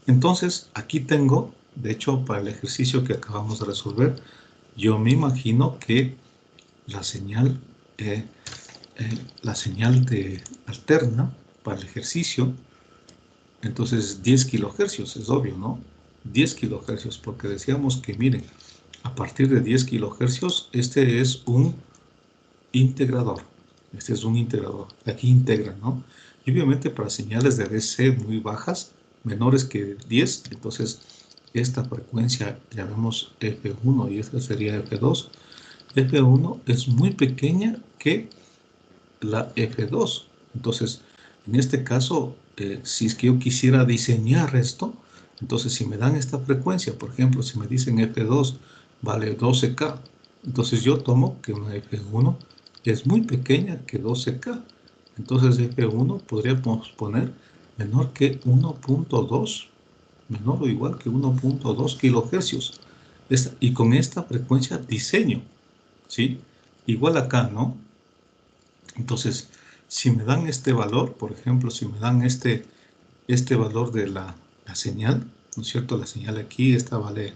Entonces, aquí tengo, de hecho, para el ejercicio que acabamos de resolver, yo me imagino que la señal de alterna para el ejercicio, entonces 10 kilohercios, es obvio, ¿no? 10 kilohercios, porque decíamos que, miren, a partir de 10 kilohercios, este es un integrador. Aquí integra, ¿no? Y obviamente para señales de DC muy bajas, menores que 10, entonces esta frecuencia llamamos F1 y esta sería F2. F1 es muy pequeña que la F2. Entonces, en este caso, si es que yo quisiera diseñar esto, entonces si me dan esta frecuencia, por ejemplo, si me dicen F2 vale 12K, entonces yo tomo que una F1 es muy pequeña que 12K. Entonces F1 podríamos poner menor que 1.2, menor o igual que 1.2 kilohercios. Y con esta frecuencia diseño, ¿sí? Igual acá, ¿no? Entonces, si me dan este valor, por ejemplo, si me dan este valor de la señal, ¿no es cierto? La señal aquí, esta vale,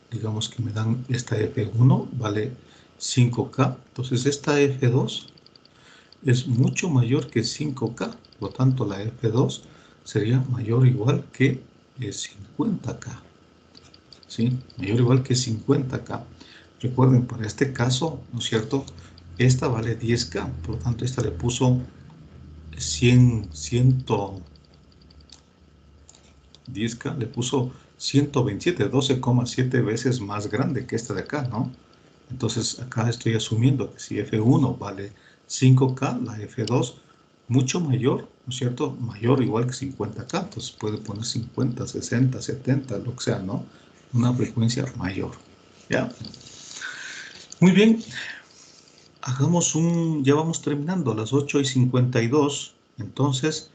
digamos que me dan esta F1, vale 5K. Entonces, esta F2 es mucho mayor que 5K. Por lo tanto, la F2 sería mayor o igual que 50K. ¿Sí? Mayor o igual que 50K. Recuerden, para este caso, ¿no es cierto? Esta vale 10K, por lo tanto, esta le puso 10K, le puso 127, 12,7 veces más grande que esta de acá, ¿no? Entonces, acá estoy asumiendo que si F1 vale 5K, la F2 mucho mayor, ¿no es cierto? Mayor o igual que 50K. Entonces, puede poner 50, 60, 70, lo que sea, ¿no? Una frecuencia mayor. ¿Ya? Muy bien. Hagamos ya vamos terminando, a las 8:52. Entonces,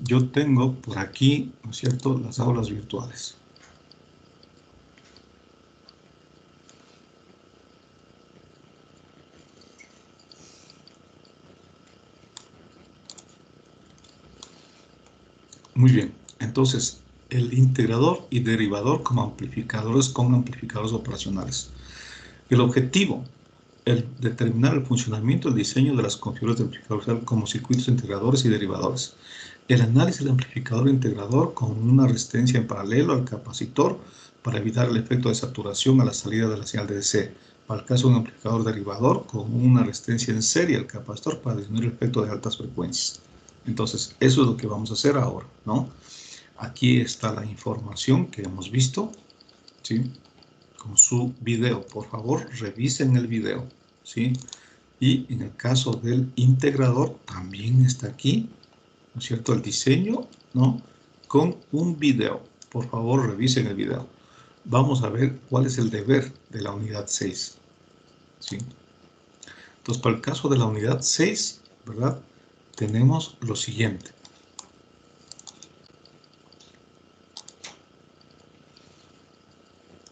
yo tengo por aquí, ¿no es cierto?, las aulas virtuales. Muy bien, entonces, el integrador y derivador como amplificadores con amplificadores operacionales. El objetivo, el determinar el funcionamiento, el diseño de las configuraciones de amplificadores como circuitos integradores y derivadores. El análisis del amplificador integrador con una resistencia en paralelo al capacitor para evitar el efecto de saturación a la salida de la señal de DC. Para el caso de un amplificador derivador con una resistencia en serie al capacitor para disminuir el efecto de altas frecuencias. Entonces, eso es lo que vamos a hacer ahora, ¿no? Aquí está la información que hemos visto, ¿sí? Con su video. Por favor, revisen el video, ¿sí? Y en el caso del integrador, también está aquí, ¿no es cierto?, el diseño, ¿no?, con un video. Por favor, revisen el video. Vamos a ver cuál es el deber de la unidad 6, ¿sí? Entonces, para el caso de la unidad 6, ¿verdad?, tenemos lo siguiente.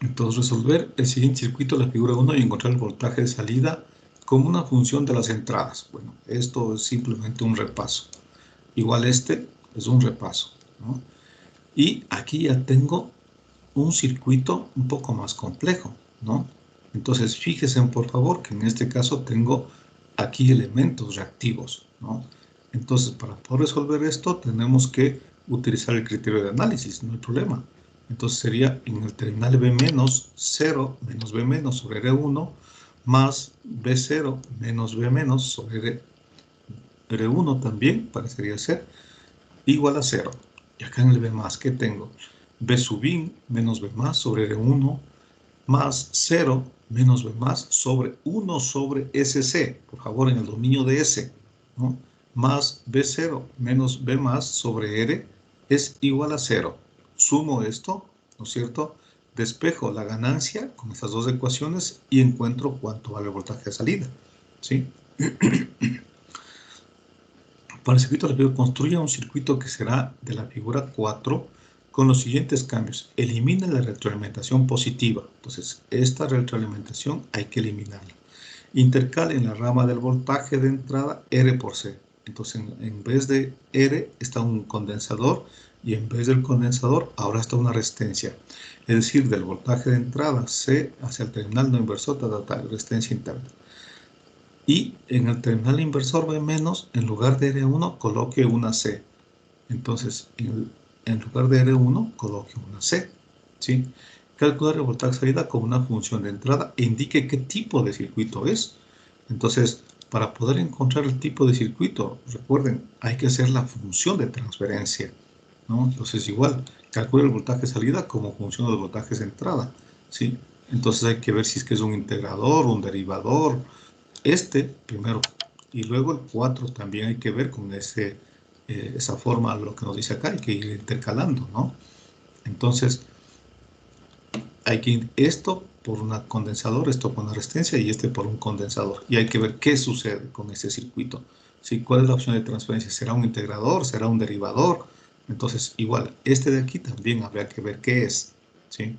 Entonces, resolver el siguiente circuito, la figura 1, y encontrar el voltaje de salida como una función de las entradas. Bueno, esto es simplemente un repaso. Igual este es un repaso, ¿no? Y aquí ya tengo un circuito un poco más complejo, ¿no? Entonces, fíjense, por favor, que en este caso tengo aquí elementos reactivos, ¿no? Entonces, para poder resolver esto, tenemos que utilizar el criterio de análisis, no hay problema. Entonces, sería en el terminal B menos 0 menos B menos sobre R1 más B0 menos B menos sobre R1 también, parecería ser, igual a 0. Y acá en el B más, ¿qué tengo? B sub in menos B más sobre R1 más 0 menos B más sobre 1 sobre SC, por favor, en el dominio de S, ¿no?, más B0 menos B más sobre R es igual a 0. Sumo esto, ¿no es cierto? Despejo la ganancia con estas dos ecuaciones y encuentro cuánto vale el voltaje de salida, ¿sí? Para el circuito de la figura, construya un circuito que será de la figura 4 con los siguientes cambios. Elimina la retroalimentación positiva. Entonces, esta retroalimentación hay que eliminarla. Intercale en la rama del voltaje de entrada R por C. Entonces, en vez de R está un condensador y en vez del condensador ahora está una resistencia. Es decir, del voltaje de entrada C hacia el terminal no inversor, resistencia interna. Y en el terminal inversor B menos, en lugar de R1, coloque una C. Entonces, en lugar de R1, coloque una C, ¿sí? Calcular el voltaje de salida como una función de entrada e indique qué tipo de circuito es. Entonces, para poder encontrar el tipo de circuito, recuerden, hay que hacer la función de transferencia, ¿no? Entonces, igual, calcule el voltaje de salida como función de los voltajes de entrada, ¿sí? Entonces, hay que ver si es que es un integrador, un derivador, primero, y luego el 4 también hay que ver con esa forma, lo que nos dice acá, hay que ir intercalando, ¿no? Entonces, hay que ir esto por un condensador, esto por una resistencia y este por un condensador. Y hay que ver qué sucede con ese circuito. ¿Sí? ¿Cuál es la opción de transferencia? ¿Será un integrador? ¿Será un derivador? Entonces, igual, este de aquí también habría que ver qué es, ¿sí?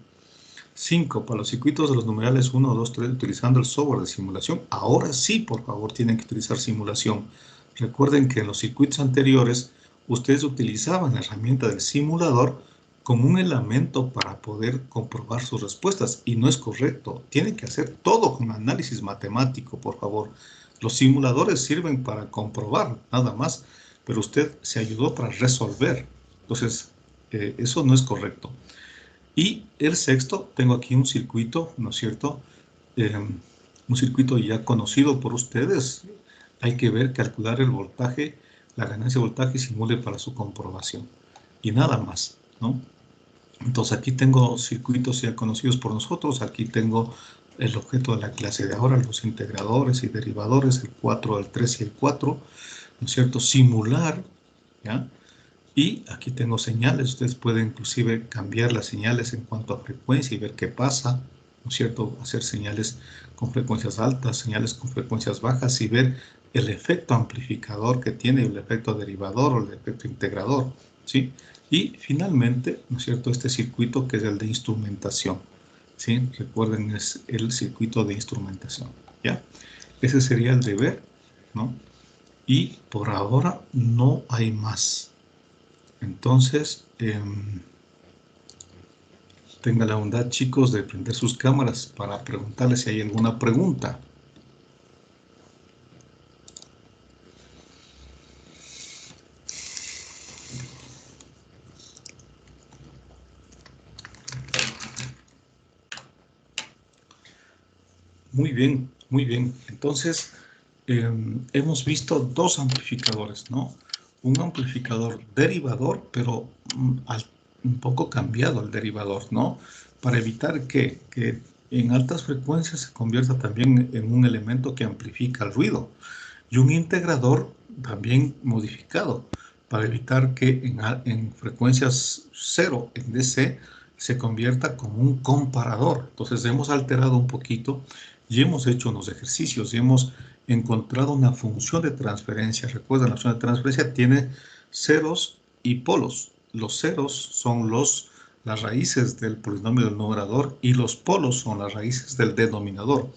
5. Para los circuitos de los numerales 1, 2, 3, utilizando el software de simulación. Ahora sí, por favor, tienen que utilizar simulación. Recuerden que en los circuitos anteriores, ustedes utilizaban la herramienta del simulador como un elemento para poder comprobar sus respuestas. Y no es correcto. Tienen que hacer todo con análisis matemático, por favor. Los simuladores sirven para comprobar, nada más. Pero usted se ayudó para resolver. Entonces, eso no es correcto. Y el sexto, tengo aquí un circuito, ¿no es cierto? Un circuito ya conocido por ustedes. Hay que ver, calcular el voltaje, la ganancia de voltaje y simule para su comprobación. Y nada más, ¿no? Entonces aquí tengo circuitos ya conocidos por nosotros. Aquí tengo el objeto de la clase de ahora, los integradores y derivadores, el 4, el 3 y el 4, ¿no es cierto? Simular, ¿ya? Y aquí tengo señales, ustedes pueden inclusive cambiar las señales en cuanto a frecuencia y ver qué pasa, ¿no es cierto? Hacer señales con frecuencias altas, señales con frecuencias bajas y ver el efecto amplificador que tiene, el efecto derivador o el efecto integrador, ¿sí? Y finalmente, ¿no es cierto? Este circuito que es el de instrumentación, ¿sí? Recuerden, es el circuito de instrumentación, ¿ya? Ese sería el deber, ¿no? Y por ahora no hay más. Entonces, tenga la bondad, chicos, de prender sus cámaras para preguntarles si hay alguna pregunta. Muy bien, muy bien. Entonces, hemos visto dos amplificadores, ¿no? Un amplificador derivador, pero un poco cambiado el derivador, ¿no? Para evitar que en altas frecuencias se convierta también en un elemento que amplifica el ruido. Y un integrador también modificado para evitar que en frecuencias cero, en DC, se convierta como un comparador. Entonces hemos alterado un poquito y hemos hecho unos ejercicios y hemos encontrado una función de transferencia. Recuerden, la función de transferencia tiene ceros y polos. Los ceros son las raíces del polinomio del numerador y los polos son las raíces del denominador.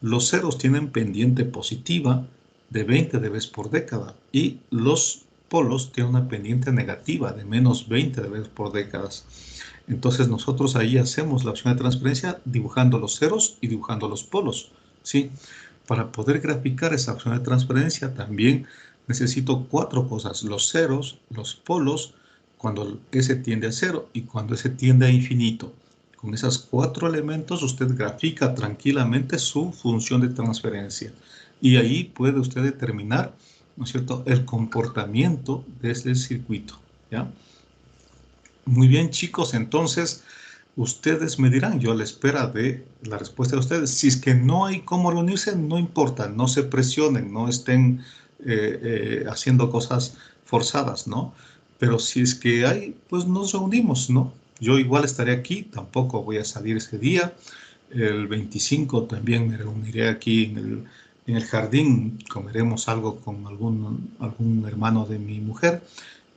Los ceros tienen pendiente positiva de 20 dB por década y los polos tienen una pendiente negativa de menos 20 dB por décadas. Entonces nosotros ahí hacemos la opción de transferencia dibujando los ceros y dibujando los polos, ¿sí? Para poder graficar esa opción de transferencia también necesito cuatro cosas: los ceros, los polos, cuando S tiende a cero y cuando S tiende a infinito. Con esos cuatro elementos usted grafica tranquilamente su función de transferencia y ahí puede usted determinar, ¿no es cierto?, el comportamiento de ese circuito, ¿ya? Muy bien, chicos, entonces ustedes me dirán, yo a la espera de la respuesta de ustedes. Si es que no hay cómo reunirse, no importa, no se presionen, no estén haciendo cosas forzadas, ¿no? Pero si es que hay, pues nos reunimos, ¿no? Yo igual estaré aquí, tampoco voy a salir ese día. El 25 también me reuniré aquí en el jardín, comeremos algo con algún hermano de mi mujer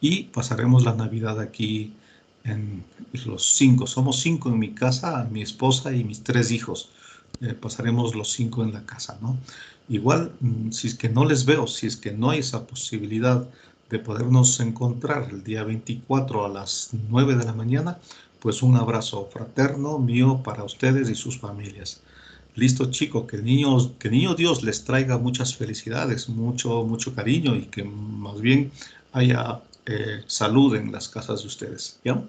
y pasaremos la Navidad aquí en los cinco. Somos cinco en mi casa, mi esposa y mis tres hijos. Pasaremos los cinco en la casa, ¿no? Igual, si es que no les veo, si es que no hay esa posibilidad de podernos encontrar el día 24 a las 9 de la mañana, pues un abrazo fraterno mío para ustedes y sus familias. Listo, chico, que el niño Dios les traiga muchas felicidades, mucho, mucho cariño y que más bien haya salud en las casas de ustedes, ¿ya?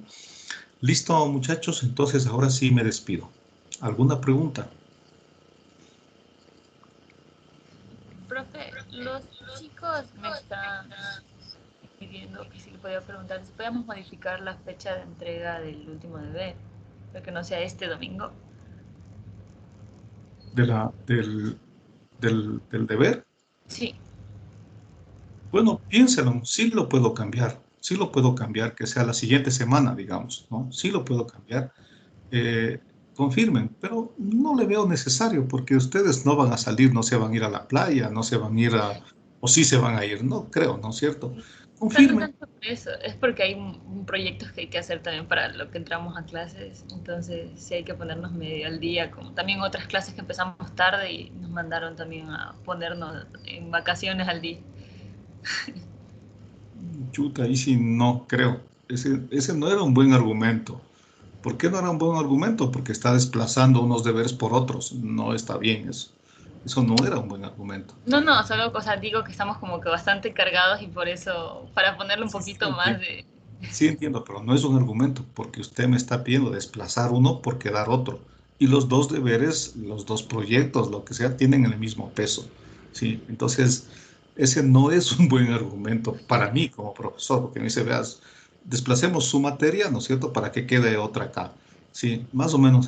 Listo, muchachos, entonces ahora sí me despido. ¿Alguna pregunta? Profe, los chicos me están pidiendo que si le podía preguntar si podíamos modificar la fecha de entrega del último deber, pero que no sea este domingo. Del deber. Sí, Bueno, piénselo, sí lo puedo cambiar, que sea la siguiente semana, digamos, ¿no? Sí lo puedo cambiar. eh, Confirmen, pero no le veo necesario porque ustedes no van a salir, no se van a ir a la playa, no se van a ir o sí se van a ir, no creo, ¿no es cierto? pero no Confirmen. tanto por eso, es porque hay proyectos que hay que hacer también para lo que entramos a clases, entonces sí hay que ponernos medio al día, como también otras clases que empezamos tarde y nos mandaron también a ponernos en vacaciones al día. Chuta, ahí sí no creo. Ese no era un buen argumento. ¿Por qué no era un buen argumento? Porque está desplazando unos deberes por otros. No está bien eso. Eso no era un buen argumento. No, no, solo, o sea, digo que estamos como que bastante cargados y por eso, para ponerle un Sí, sí, poquito más entiendo. de... Sí entiendo, pero no es un argumento porque usted me está pidiendo desplazar uno por quedar otro. Y los dos deberes, los dos proyectos, lo que sea, tienen el mismo peso. ¿Sí? Entonces, ese no es un buen argumento para mí como profesor, porque me dice, veas, desplacemos su materia, ¿no es cierto?, para que quede otra acá. Sí, más o menos